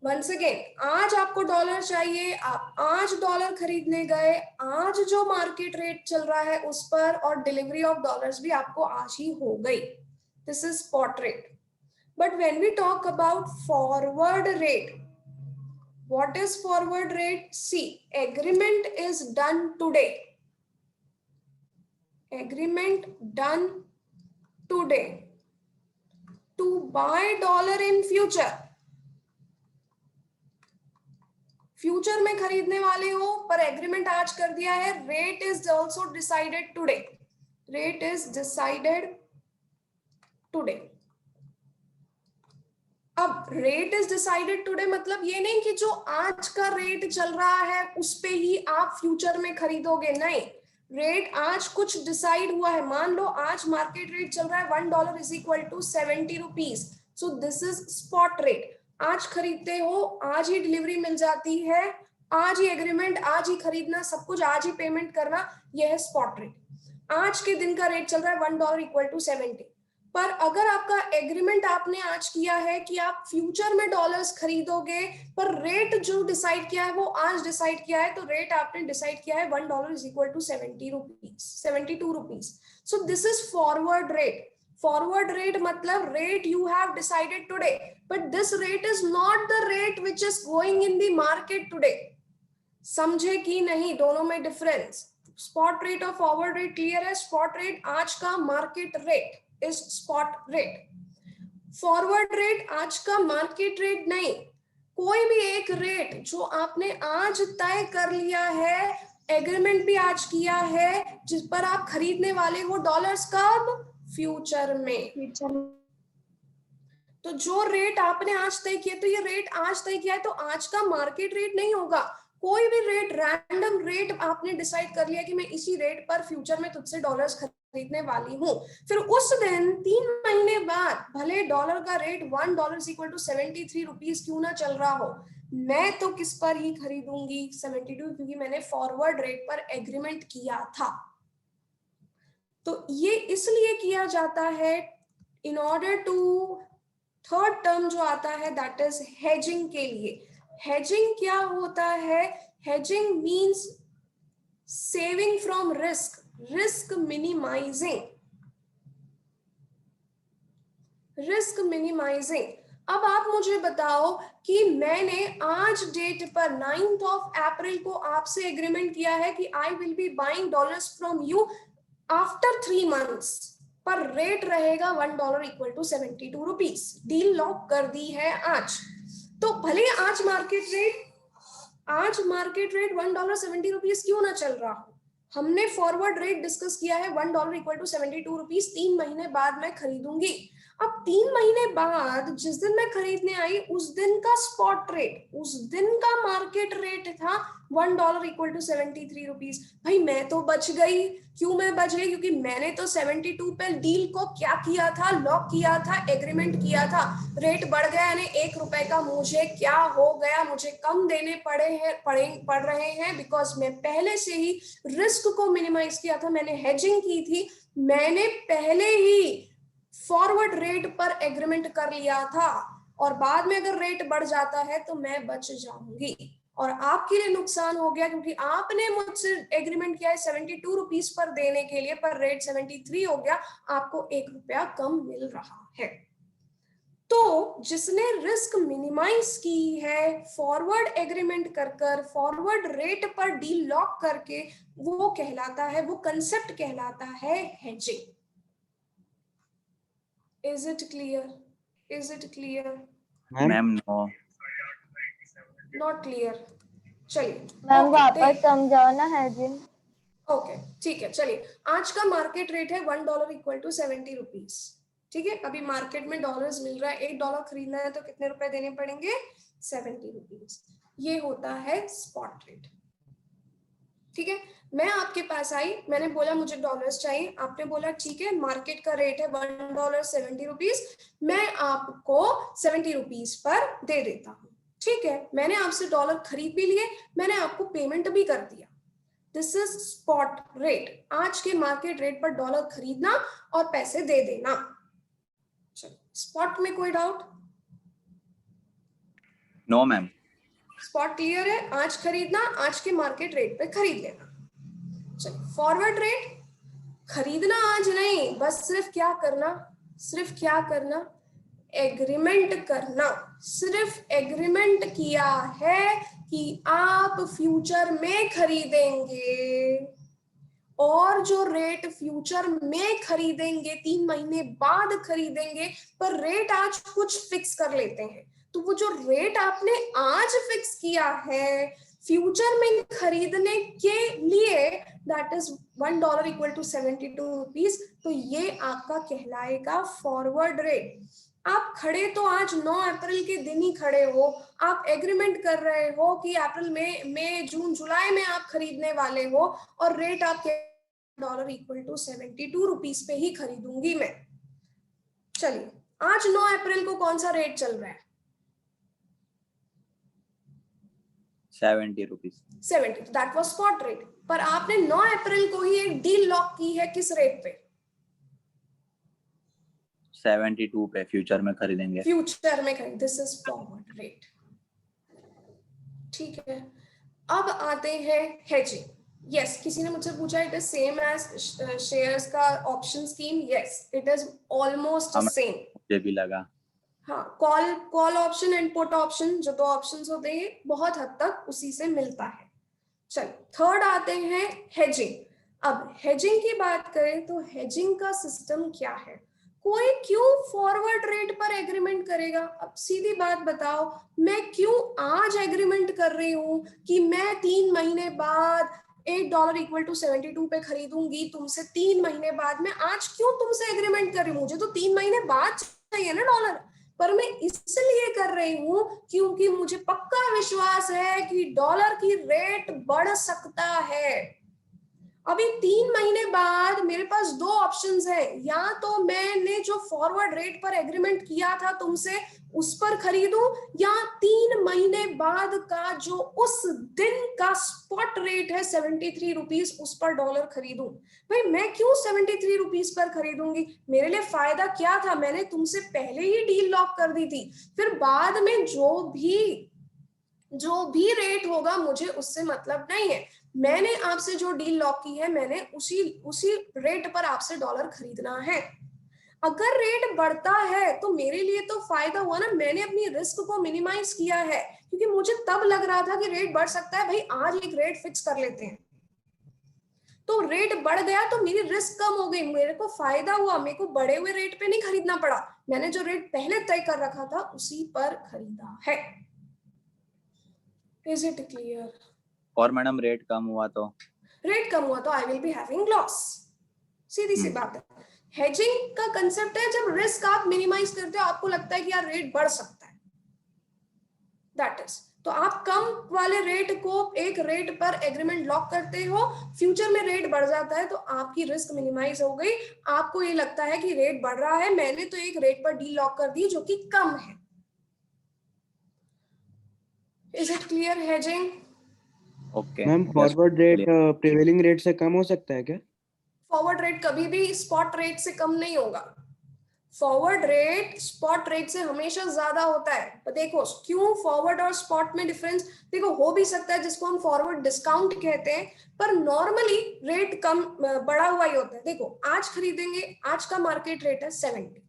वंस अगेन, आज आपको डॉलर चाहिए, आप आज डॉलर खरीदने गए, आज जो मार्केट रेट चल रहा है उस पर, और डिलीवरी ऑफ डॉलर्स भी आपको आज ही हो गई। This is spot rate. But when we talk about forward rate, what is forward rate? See, agreement is done today. Agreement done today to buy dollar in future. Future में खरीदने वाले हो पर एग्रीमेंट आज कर दिया है। Rate is also decided today, rate is decided today. अब रेट इज डिसाइडेड टुडे मतलब ये नहीं कि जो आज का रेट चल रहा है उस पे ही आप फ्यूचर में खरीदोगे, नहीं। रेट आज कुछ डिसाइड हुआ है, मान लो आज मार्केट रेट चल रहा है $1 is equal to 70 rupees, so this is spot rate. आज खरीदते हो, आज ही डिलीवरी मिल जाती है, आज ही एग्रीमेंट, आज ही खरीदना, सब कुछ आज ही पेमेंट करना, यह है स्पॉट रेट। आज के दिन का रेट चल रहा है $1 इक्वल टू 70। पर अगर आपका एग्रीमेंट आपने आज किया है कि आप फ्यूचर में डॉलर्स खरीदोगे, पर रेट जो डिसाइड किया है वो आज डिसाइड किया है, तो रेट आपने डिसाइड किया है $1 is equal to 70 rupees, 72 rupees. So this is forward rate. Forward rate मतलब rate you have decided today, but this rate is not the rate which is going in the market today. समझे कि नहीं दोनों में difference? Spot rate और forward rate clear है? Spot rate आज का market rate is spot rate, forward rate आज का मार्केट रेट नहीं। कोई भी एक रेट जो आपने आज तय कर लिया है, एग्रीमेंट भी आज किया है, जिस पर आप खरीदने वाले हो डॉलर्स, कब? फ्यूचर में। तो जो रेट आपने आज तय किया, तो ये रेट आज तय किया है तो आज का मार्केट रेट नहीं होगा। कोई भी रेट, रैंडम रेट आपने डिसाइड कर लिया कि मैं इसी रेट पर फ्यूचर में तुझसे डॉलर्स खरीदने वाली हूँ, फिर उस दिन 3 महीने बाद भले डॉलर का रेट $1 इक्वल टू 73 रुपीज क्यों ना चल रहा हो, मैं तो किस पर ही खरीदूंगी? 72, क्योंकि मैंने फॉरवर्ड रेट पर एग्रीमेंट किया था। तो ये इसलिए किया जाता है in order to, third term जो आता है दैट इज हेजिंग के लिए। हेजिंग क्या होता है? Hedging means saving from risk, risk minimizing, risk minimizing. अब आप मुझे बताओ कि मैंने आज डेट पर 9th of April को आपसे एग्रीमेंट किया है कि I will be buying dollars from you after 3 months, पर रेट रहेगा $1 equal to 72 rupees. Deal lock कर दी है आज। तो भले आज मार्केट रेट $1 70 रुपीज क्यों ना चल रहा हो, हमने फॉरवर्ड रेट डिस्कस किया है $1 इक्वल टू 72 रुपीज। 3 महीने बाद मैं खरीदूंगी। अब 3 महीने बाद जिस दिन मैं खरीदने आई उस दिन का स्पॉट रेट, उस दिन का मार्केट रेट था $1 इक्वल टू 73 रुपीज। भाई मैं तो बच गई। क्यों मैं बच गई? क्योंकि मैंने तो 72 पे डील को क्या किया था? लॉक किया था, एग्रीमेंट किया था। रेट बढ़ गया यानी $1 का, मुझे क्या हो गया? मुझे कम देने पड़ रहे हैं बिकॉज मैं पहले से ही रिस्क को मिनिमाइज किया था, मैंने हेजिंग की थी, मैंने पहले ही फॉरवर्ड रेट पर एग्रीमेंट कर लिया था। और बाद में अगर रेट बढ़ जाता है तो मैं बच जाऊंगी और आपके लिए नुकसान हो गया, क्योंकि आपने मुझसे एग्रीमेंट किया है 72 रुपीज पर देने के लिए, पर रेट 73 हो गया, आपको $1 कम मिल रहा है। तो जिसने रिस्क मिनिमाइज की है फॉरवर्ड एग्रीमेंट कर फॉरवर्ड रेट पर डील लॉक करके, वो कहलाता है, वो कंसेप्ट कहलाता है hedging. Is it clear? Is it clear? Ma'am no. Not clear? चलिए मैम वापस समझाओ ना हेजिंग। ओके ठीक है, चलिए आज का मार्केट रेट है $1 इक्वल टू 70 रुपीज। ठीक है, अभी मार्केट में डॉलर्स मिल रहा है, $1 खरीदना है तो कितने रुपए देने पड़ेंगे? 70 रुपीज। ये होता है स्पॉट रेट। ठीक है, मैं आपके पास आई, मैंने बोला मुझे डॉलर्स चाहिए, आपने बोला ठीक है मार्केट का रेट है $1 70 रुपीज, मैं आपको 70 रुपीज पर दे देता हूँ। ठीक है, मैंने आपसे डॉलर खरीद भी लिए, मैंने आपको पेमेंट भी कर दिया। दिस इज स्पॉट रेट, आज के मार्केट रेट पर डॉलर खरीदना और पैसे दे देना। चलो, स्पॉट में कोई doubt? No ma'am. Spot clear है, आज खरीदना, आज के मार्केट रेट पे खरीद लेना। चलो, फॉरवर्ड रेट खरीदना आज नहीं, बस सिर्फ क्या करना, एग्रीमेंट करना। सिर्फ एग्रीमेंट किया है कि आप फ्यूचर में खरीदेंगे, और जो रेट फ्यूचर में खरीदेंगे 3 महीने बाद खरीदेंगे, पर रेट आज कुछ फिक्स कर लेते हैं। तो वो जो रेट आपने आज फिक्स किया है फ्यूचर में खरीदने के लिए, that is $1 equal to 72 rupees, तो ये आपका कहलाएगा फॉरवर्ड रेट। आप खड़े तो आज 9 अप्रैल के दिन ही खड़े हो, आप एग्रीमेंट कर रहे हो कि अप्रैल में मई जून जुलाई में आप खरीदने वाले हो, और रेट आप $1 इक्वल टू 72 रुपीज पे ही खरीदूंगी मैं। चलिए, आज 9 अप्रैल को कौन सा रेट चल रहा है? 70 rupees. 70, that was spot rate. पर आपने 9 अप्रैल को ही एक डील लॉक की है, किस रेट पे? 72 पे फ्यूचर में खरीदेंगे। फ्यूचर में खरीद, दिस इज फॉरवर्ड रेट। ठीक है, अब आते हैं हेजिंग। यस, किसी ने मुझसे पूछा it is same as shares का option scheme. Yes, it is almost same. मुझे भी लगा। हाँ, call option and put option, जो 2 ऑप्शंस होते हैं, बहुत हद तक उसी से मिलता है। चलिए, थर्ड आते हैं हेजिंग। अब हेजिंग की बात करें तो हेजिंग का सिस्टम क्या है? कोई क्यों फॉरवर्ड रेट पर एग्रीमेंट करेगा? अब सीधी बात बताओ, मैं क्यों आज एग्रीमेंट कर रही हूं कि मैं 3 महीने बाद $8 इक्वल टू 72 पे खरीदूंगी तुमसे 3 महीने बाद? मैं आज क्यों तुमसे एग्रीमेंट कर रही हूँ? मुझे तो 3 महीने बाद चाहिए ना डॉलर, पर मैं इसलिए कर रही हूं क्योंकि मुझे पक्का विश्वास है कि डॉलर की रेट बढ़ सकता है। अभी 3 महीने बाद मेरे पास 2 ऑप्शंस है, या तो मैंने जो फॉरवर्ड रेट पर एग्रीमेंट किया था तुमसे उस पर खरीदूं, या 3 महीने बाद का जो उस दिन का स्पॉट रेट है 73 रुपीज, उस पर डॉलर खरीदूं। भाई मैं क्यों 73 रुपीज पर खरीदूंगी? मेरे लिए फायदा क्या था? मैंने तुमसे पहले ही डील लॉक कर दी थी, फिर बाद में जो भी रेट होगा मुझे उससे मतलब नहीं है। मैंने आपसे जो डील लॉक की है, मैंने उसी रेट पर आपसे डॉलर खरीदना है। अगर रेट बढ़ता है तो मेरे लिए तो फायदा हुआ ना, मैंने अपनी रिस्क को मिनिमाइज किया है, क्योंकि मुझे तब लग रहा था कि रेट बढ़ सकता है, भाई आज एक रेट फिक्स कर लेते हैं। तो रेट बढ़ गया तो मेरी रिस्क कम हो गई, मेरे को फायदा हुआ, मेरे को बढ़े हुए रेट पे नहीं खरीदना पड़ा, मैंने जो रेट पहले तय कर रखा था उसी पर खरीदा है। Is it clear? और मैडम रेट कम हुआ तो? रेट कम हुआ तो I will be having loss, सीधी सी बात है। हेजिंग का कंसेप्ट है जब रिस्क आप मिनिमाइज करते हो, आपको लगता है कि यार रेट बढ़ सकता है, दैट इज, तो आप कम वाले रेट को एक रेट पर एग्रीमेंट लॉक करते हो, फ्यूचर में रेट बढ़ जाता है तो आपकी रिस्क मिनिमाइज हो गई। आपको ये लगता है कि रेट बढ़ रहा है, मैंने तो एक रेट पर डील लॉक कर दी जो कि कम है। Is it clear hedging? Okay ma'am, forward rate prevailing rate से कम हो सकता है क्या? फॉरवर्ड रेट कभी भी स्पॉट रेट से कम नहीं होगा। फॉरवर्ड रेट स्पॉट रेट से हमेशा ज्यादा होता है। तो देखो क्यों फॉरवर्ड और स्पॉट में डिफरेंस, देखो हो भी सकता है जिसको हम फॉरवर्ड डिस्काउंट कहते हैं, पर नॉर्मली रेट कम बढ़ा हुआ ही होता है। देखो आज खरीदेंगे, आज का मार्केट रेट है 70,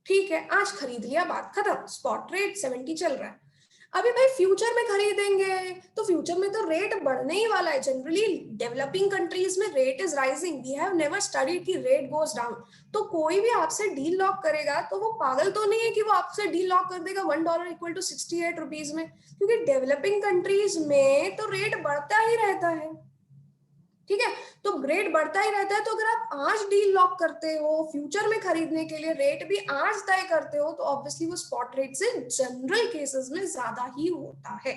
ठीक है, आज खरीद लिया, बात खत्म, स्पॉट रेट 70 चल रहा है। अभी भाई फ्यूचर में खरीदेंगे तो फ्यूचर में तो रेट बढ़ने ही वाला है। जनरली डेवलपिंग कंट्रीज में rate is rising, we have never studied कि रेट गोज डाउन। तो कोई भी आपसे डील लॉक करेगा तो वो पागल तो नहीं है कि वो आपसे डील लॉक कर देगा $1 इक्वल टू 68 रुपीज में, क्योंकि डेवलपिंग कंट्रीज में तो रेट बढ़ता ही रहता है। ठीक है, तो रेट बढ़ता ही रहता है। तो अगर आप आज डील लॉक करते हो फ्यूचर में खरीदने के लिए, रेट भी आज तय करते हो, तो ऑब्वियसली वो स्पॉट रेट से जनरल केसेस में ज्यादा ही होता है।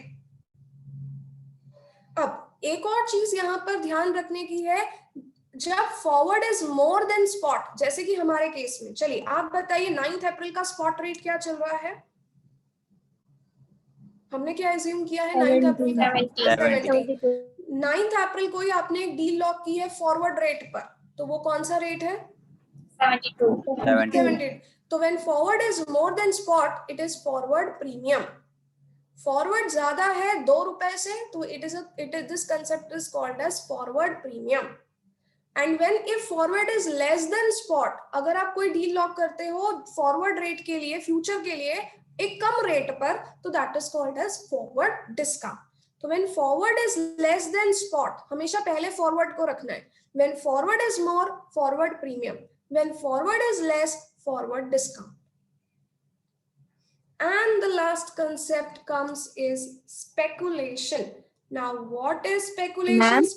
अब एक और चीज यहां पर ध्यान रखने की है, जब forward is more than spot, जैसे कि हमारे केस में, चलिए आप बताइए 9 अप्रैल का स्पॉट रेट क्या चल रहा है? हमने क्या एज्यूम किया है 9 अप्रैल का? 70। 9 अप्रैल को ही आपने एक डील लॉक की है फॉरवर्ड रेट पर, तो वो कौन सा रेट है? 72। तो when forward is more than spot, it is forward premium. Forward ज्यादा है 2 रुपए से, तो it is this concept is called as forward premium. And when if forward is less than spot, अगर आप कोई डील लॉक करते हो फॉरवर्ड रेट के लिए, फ्यूचर के लिए एक कम रेट पर, तो that is called as forward discount. तो when forward is less than spot, हमेशा पहले फॉरवर्ड को रखना है। When forward is more, forward premium. When forward is less, forward discount. And the last concept comes is speculation. Now what is speculation?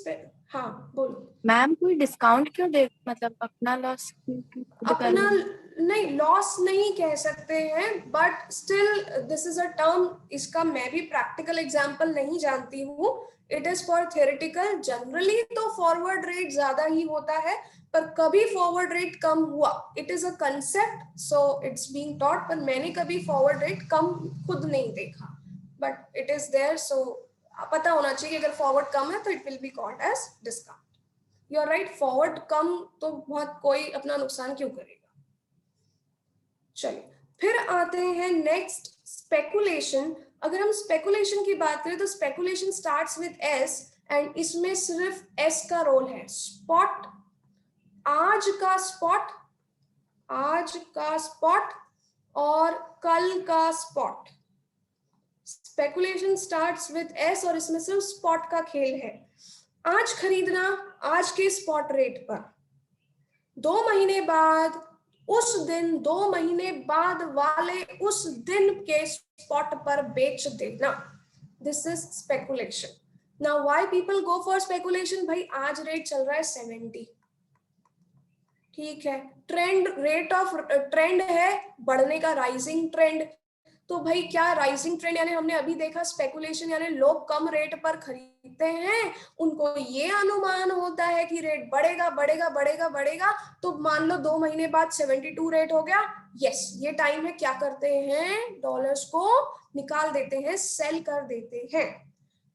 हाँ बोलो ma'am. कोई discount क्यों दे, मतलब अपना लॉस अपना नहीं, लॉस नहीं कह सकते हैं, but still this is a term, इसका मैं भी प्रैक्टिकल एग्जांपल नहीं जानती हूँ, it is for theoretical. Generally तो फॉरवर्ड रेट ज्यादा ही होता है, पर कभी फॉरवर्ड रेट कम हुआ, it is a concept, so it's being taught, पर मैंने कभी फॉरवर्ड रेट कम खुद नहीं देखा, बट इट इज देयर। सो पता होना चाहिए कि अगर फॉरवर्ड कम है तो it will be called as discount. You are right, forward कम तो बहुत कोई अपना नुकसान क्यों करेगा। चलिए फिर आते हैं नेक्स्ट, स्पेकुलेशन। अगर हम स्पेकुलेशन की बात करें तो speculation starts with S, and इसमें सिर्फ एस का रोल है। स्पॉट, आज का स्पॉट, आज का स्पॉट और कल का spot. Speculation starts with S और इसमें सिर्फ स्पॉट का खेल है। आज खरीदना आज के स्पॉट रेट पर, 2 महीने बाद उस दिन, 2 महीने बाद वाले उस दिन के स्पॉट पर बेच देना, this is speculation. Now why people go for speculation? भाई आज रेट चल रहा है 70, ठीक है, ट्रेंड, रेट ऑफ ट्रेंड है बढ़ने का, राइजिंग ट्रेंड। तो भाई क्या राइजिंग ट्रेंड, यानी हमने अभी देखा स्पेकुलेशन यानी लोग कम रेट पर खरीदते हैं, उनको ये अनुमान होता है कि रेट बढ़ेगा बढ़ेगा बढ़ेगा बढ़ेगा। तो मान लो 2 महीने बाद 72 रेट हो गया, यस ये टाइम है, क्या करते हैं, डॉलर्स को निकाल देते हैं, सेल कर देते हैं।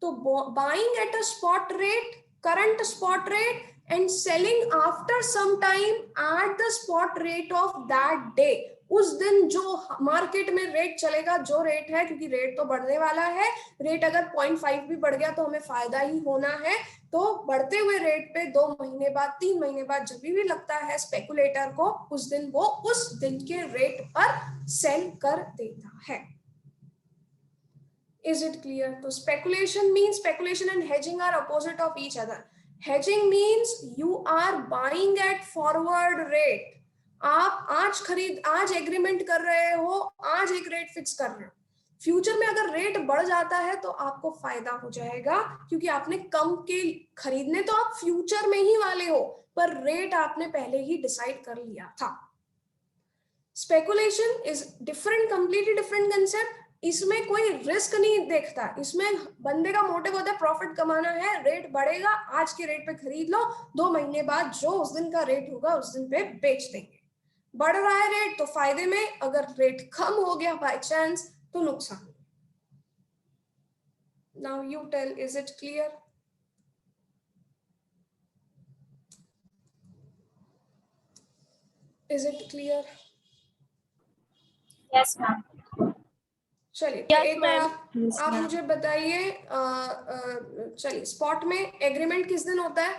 तो buying at a spot rate, current spot rate, and selling after some time at the spot rate of that day, उस दिन जो मार्केट में रेट चलेगा, जो रेट है, क्योंकि रेट तो बढ़ने वाला है, रेट अगर 0.5 भी बढ़ गया तो हमें फायदा ही होना है। तो बढ़ते हुए रेट पे 2 महीने बाद, 3 महीने बाद जब भी लगता है स्पेकुलेटर को, उस दिन वो उस दिन के रेट पर सेल कर देता है। Is it clear? तो speculation means, speculation and hedging are opposite of each other. Hedging means you are buying at forward rate. आप आज खरीद, आज एग्रीमेंट कर रहे हो, आज एक रेट फिक्स कर रहे हो। फ्यूचर में अगर रेट बढ़ जाता है तो आपको फायदा हो जाएगा, क्योंकि आपने कम के खरीदने तो आप फ्यूचर में ही वाले हो, पर रेट आपने पहले ही डिसाइड कर लिया था। Speculation is different, completely different concept. इसमें कोई रिस्क नहीं देखता, इसमें बंदे का मोटिव होता है प्रॉफिट कमाना है, रेट बढ़ेगा आज के रेट पे खरीद लो, 2 महीने बाद जो उस दिन का रेट होगा उस दिन पे बेच देंगे। बढ़ रहा है रेट तो फायदे में, अगर रेट कम हो गया बाय चांस तो नुकसान। Now you tell, is it clear? Is it clear? Yes ma'am. चलिए एक बार आप मुझे बताइए, चलिए स्पॉट में एग्रीमेंट किस दिन होता है?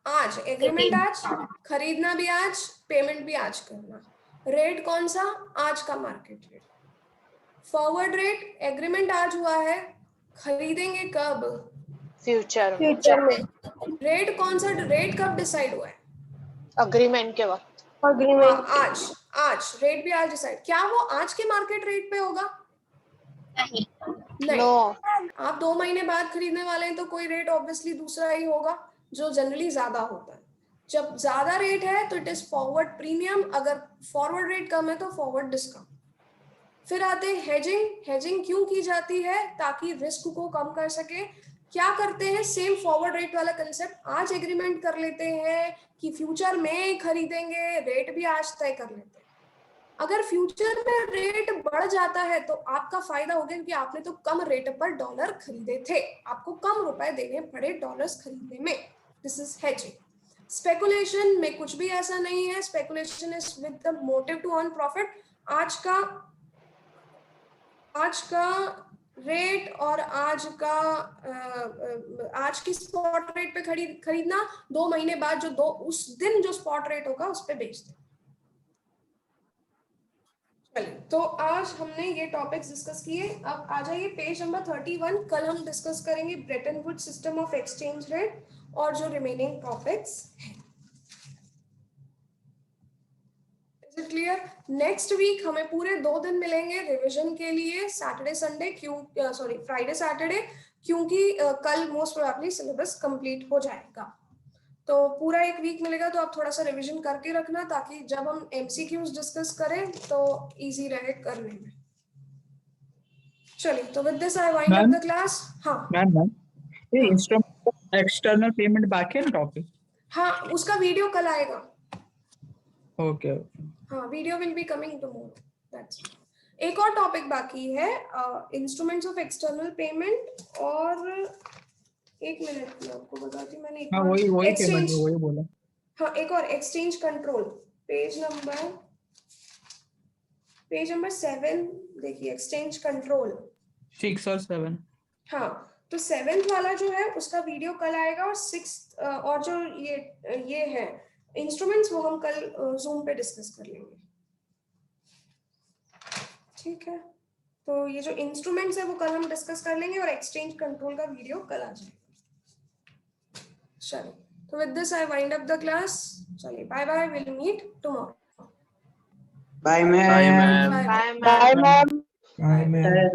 आज एग्रीमेंट आज, खरीदना भी आज, पेमेंट भी आज करना। रेट कौन सा? आज का market rate. Forward rate, agreement आज हुआ है, खरीदेंगे कब? फ्यूचर फ्यूचर में रेट कौन सा? रेट कब डिसाइड हुआ है? अग्रीमेंट के वक्त। अग्रीमेंट आज रेट भी आज डिसाइड। क्या वो आज के मार्केट रेट पे होगा? नहीं। नो। आप 2 महीने बाद खरीदने वाले हैं तो कोई रेट ऑब्वियसली दूसरा ही होगा जो जनरली ज्यादा होता है। जब ज्यादा रेट है तो इट इज फॉरवर्ड प्रीमियम, अगर फॉरवर्ड रेट कम है तो फॉरवर्ड डिस्काउंट। फिर आते हैं हेजिंग। हेजिंग क्यों की जाती है? ताकि रिस्क को कम कर सके। क्या करते हैं? सेम फॉरवर्ड रेट वाला कंसेप्ट, आज एग्रीमेंट कर लेते हैं कि फ्यूचर में खरीदेंगे, रेट भी आज तय कर लेते हैं। अगर फ्यूचर में रेट बढ़ जाता है तो आपका फायदा हो गया क्योंकि आपने तो कम रेट पर डॉलर खरीदे थे, आपको कम रुपए देने पड़े डॉलर्स खरीदने में। This is hedging. स्पेकुलेशन में कुछ भी ऐसा नहीं है। Speculation is with the motive to earn profit. आज का रेट और आज की स्पॉट रेट पे खरीदना, 2 महीने बाद उस दिन जो स्पॉट रेट होगा उस पे बेच दे। चलिए, तो आज हमने ये टॉपिक्स डिस्कस किए। अब आ जाइए पेज नंबर 31। कल हम डिस्कस करेंगे Bretton Woods system of exchange rate और जो रिमेनिंग टॉपिक्स हैं। Is it clear? Next week हमें पूरे 2 दिन मिलेंगे रिवीजन के लिए, सैटरडे संडे, फ्राइडे सैटरडे, क्योंकि कल मोस्ट प्रोबेबली सिलेबस कंप्लीट हो जाएगा। तो पूरा 1 वीक मिलेगा, तो आप थोड़ा सा रिवीजन करके रखना ताकि जब हम एमसीक्यूज डिस्कस करें तो इजी रहे करने में। चलिए, तो with this I wind up the class. हाँ मैम ये इंस्ट्रूमेंट एक्सटर्नल पेमेंट बाकी है ना टॉपिक? हाँ, उसका वीडियो कल आएगा। ओके। हाँ, video will be coming tomorrow. That's एक और टॉपिक बाकी है, इंस्ट्रूमेंट्स ऑफ एक्सटर्नल पेमेंट। और 1 मिनट में आपको बताती हूँ। मैंने हाँ वही पेमेंट वही बोला। हाँ, एक और एक्सचेंज कंट्रोल, पेज नंबर 7 देखिए, एक्सचेंज कंट्रोल 6 और 7। हाँ, तो 7th वाला जो है उसका वीडियो कल आएगा, और 6th और जो ये है इंस्ट्रूमेंट्स, वो हम कल जूम पे डिस्कस कर लेंगे। ठीक है, तो ये जो इंस्ट्रूमेंट्स है वो कल हम डिस्कस कर लेंगे और एक्सचेंज कंट्रोल का वीडियो कल आ जाएगा। चलिए, तो with this I wind up the class. चलिए, bye bye, will meet tomorrow. Bye ma'am. Bye ma'am. Bye ma'am.